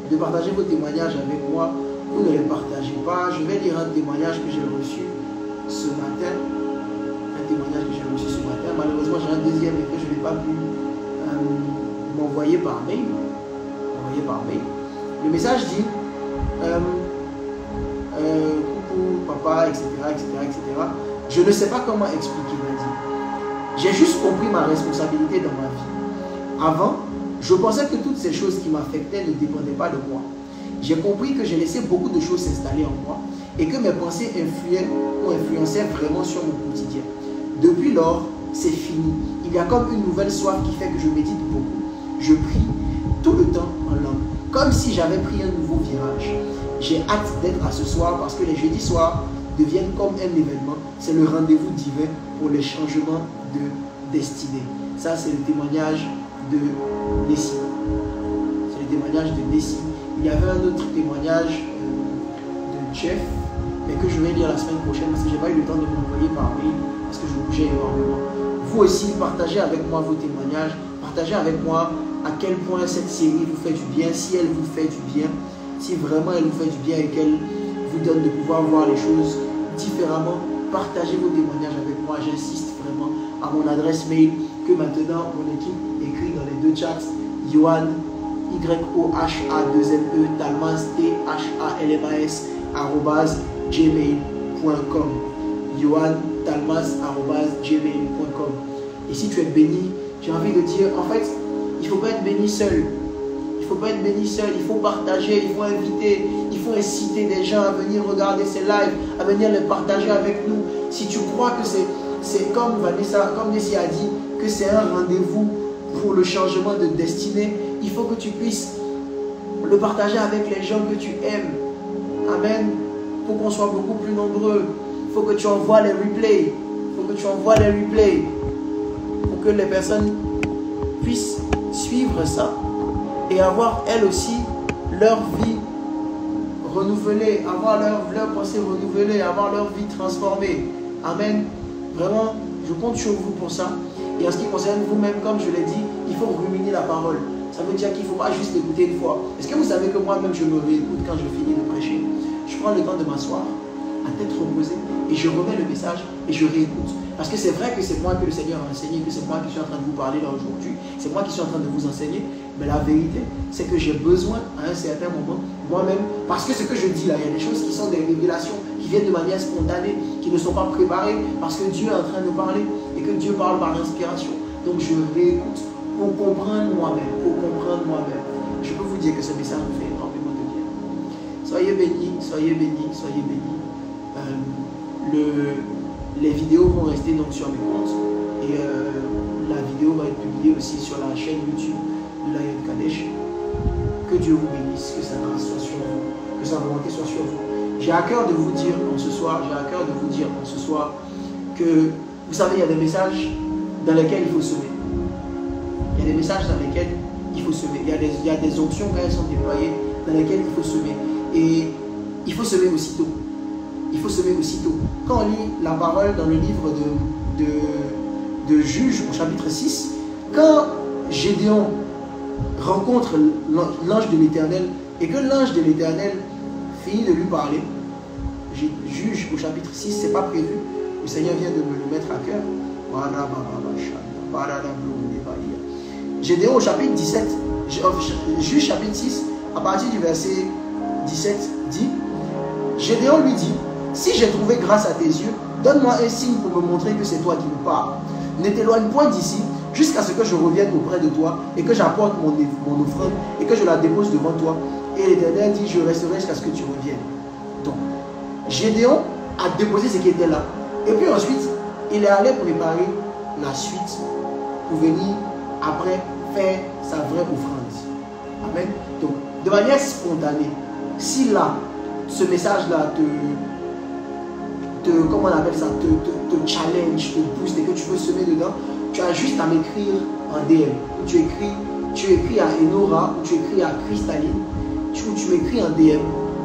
de partager vos témoignages avec moi, vous ne les partagez pas. Je vais lire un témoignage que j'ai reçu ce matin. Malheureusement, j'ai un deuxième et que je n'ai pas pu m'envoyer par mail. Le message dit coucou papa, etc., etc., etc. Je ne sais pas comment expliquer, il m'a dit. J'ai juste compris ma responsabilité dans ma vie. Avant, je pensais que toutes ces choses qui m'affectaient ne dépendaient pas de moi. J'ai compris que j'ai laissé beaucoup de choses s'installer en moi et que mes pensées influençaient vraiment sur mon quotidien. Depuis lors, c'est fini. Il y a comme une nouvelle soif qui fait que je médite beaucoup. Je prie tout le temps en langue, comme si j'avais pris un nouveau virage. J'ai hâte d'être à ce soir parce que les jeudis soirs deviennent comme un événement. C'est le rendez-vous divin pour les changements de destinée. Ça, c'est le témoignage de Nessie. C'est le témoignage de Nessie. Il y avait un autre témoignage de Jeff, mais que je vais lire la semaine prochaine parce que je n'ai pas eu le temps de m'envoyer par mail parce que je bougeais énormément. Vous aussi, partagez avec moi vos témoignages, partagez avec moi à quel point cette série vous fait du bien, si elle vous fait du bien, si vraiment elle vous fait du bien et qu'elle vous donne de pouvoir voir les choses différemment. Partagez vos témoignages avec moi, j'insiste vraiment à mon adresse mail que maintenant mon équipe écrit dans les deux chats, Yohan, YOHA2ME, Talmas, THALMAS, @gmail.com. Yohan talmas@gmail.com. Et si tu es béni, j'ai envie de dire, en fait, il ne faut pas être béni seul. Il ne faut pas être béni seul, il faut partager, il faut inviter, il faut inciter des gens à venir regarder ces lives, à venir les partager avec nous. Si tu crois que c'est comme Vanessa, comme Nessie a dit, que c'est un rendez-vous pour le changement de destinée, il faut que tu puisses le partager avec les gens que tu aimes. Amen. Pour qu'on soit beaucoup plus nombreux. Il faut que tu envoies les replays. Pour que les personnes puissent suivre ça et avoir elles aussi leur vie renouvelée, avoir leur pensée renouvelée, avoir leur vie transformée. Amen. Vraiment, je compte sur vous pour ça. Et en ce qui concerne vous-même, comme je l'ai dit, il faut ruminer la parole. Ça veut dire qu'il ne faut pas juste écouter une fois. Est-ce que vous savez que moi-même, je me réécoute quand je finis de prêcher? Je prends le temps de m'asseoir, à tête reposée, et je remets le message et je réécoute. Parce que c'est vrai que c'est moi que le Seigneur a enseigné, que c'est moi qui suis en train de vous parler là aujourd'hui, c'est moi qui suis en train de vous enseigner, mais la vérité, c'est que j'ai besoin à un certain moment, moi-même, parce que ce que je dis là, il y a des choses qui sont des révélations, qui viennent de manière spontanée, qui ne sont pas préparées, parce que Dieu est en train de parler, et que Dieu parle par l'inspiration. Donc je réécoute pour comprendre moi-même, Je peux vous dire que ce message me fait énormément de bien. Soyez bénis, soyez bénis, soyez bénis. Les vidéos vont rester donc sur mes comptes et la vidéo va être publiée aussi sur la chaîne YouTube de Lion Kadesh. Que Dieu vous bénisse, que sa grâce soit sur vous, que sa volonté soit sur vous. J'ai à cœur de vous dire ce soir que, vous savez, il y a des messages dans lesquels il faut semer. Il y a des messages dans lesquels il faut semer. Il y a des options quand elles sont déployées dans lesquelles il faut semer. Et il faut semer aussitôt. Quand on lit la parole dans le livre de Juges au chapitre 6, quand Gédéon rencontre l'ange de l'Éternel et que l'ange de l'Éternel finit de lui parler, Juges au chapitre 6, c'est pas prévu, le Seigneur vient de me le mettre à cœur. Gédéon au chapitre 17, Juges chapitre 6, à partir du verset 17, dit, Gédéon lui dit, si j'ai trouvé grâce à tes yeux, donne-moi un signe pour me montrer que c'est toi qui me parles. Ne t'éloigne point d'ici jusqu'à ce que je revienne auprès de toi et que j'apporte mon offrande et que je la dépose devant toi. Et l'Éternel dit, je resterai jusqu'à ce que tu reviennes. Donc, Gédéon a déposé ce qui était là. Et puis ensuite, il est allé préparer la suite pour venir après faire sa vraie offrande. Amen. Donc, de manière spontanée, si là, ce message-là comment on appelle ça, te challenge, te booste et que tu veux semer dedans, tu as juste à m'écrire en DM. Tu écris à Enora, ou tu écris à Cristaline, tu m'écris en DM.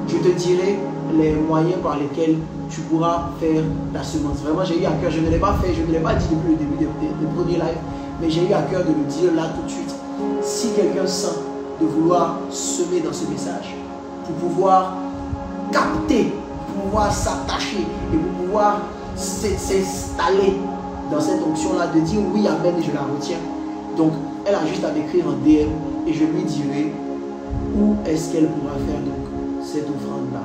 Je te dirai les moyens par lesquels tu pourras faire ta semence. Vraiment, j'ai eu à cœur, je ne l'ai pas fait, je ne l'ai pas dit depuis le début des premiers lives, mais j'ai eu à cœur de le dire là tout de suite. Si quelqu'un sent de vouloir semer dans ce message, pour pouvoir capter, pour pouvoir s'attacher et pour pouvoir s'installer dans cette onction-là, de dire oui, amen, et je la retiens. Donc, elle a juste à m'écrire en DM et je lui dirai où est-ce qu'elle pourra faire donc cette offrande-là.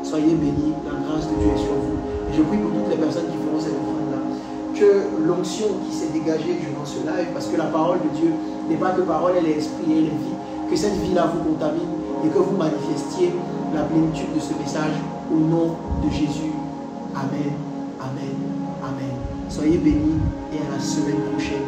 Soyez bénis, la grâce de Dieu est sur vous. Et je prie pour toutes les personnes qui feront cette offrande-là, que l'onction qui s'est dégagée durant ce live, parce que la parole de Dieu n'est pas que parole, elle est esprit et elle est vie, que cette vie-là vous contamine et que vous manifestiez la plénitude de ce message au nom de Jésus. Amen, amen, amen. Soyez bénis et à la semaine prochaine.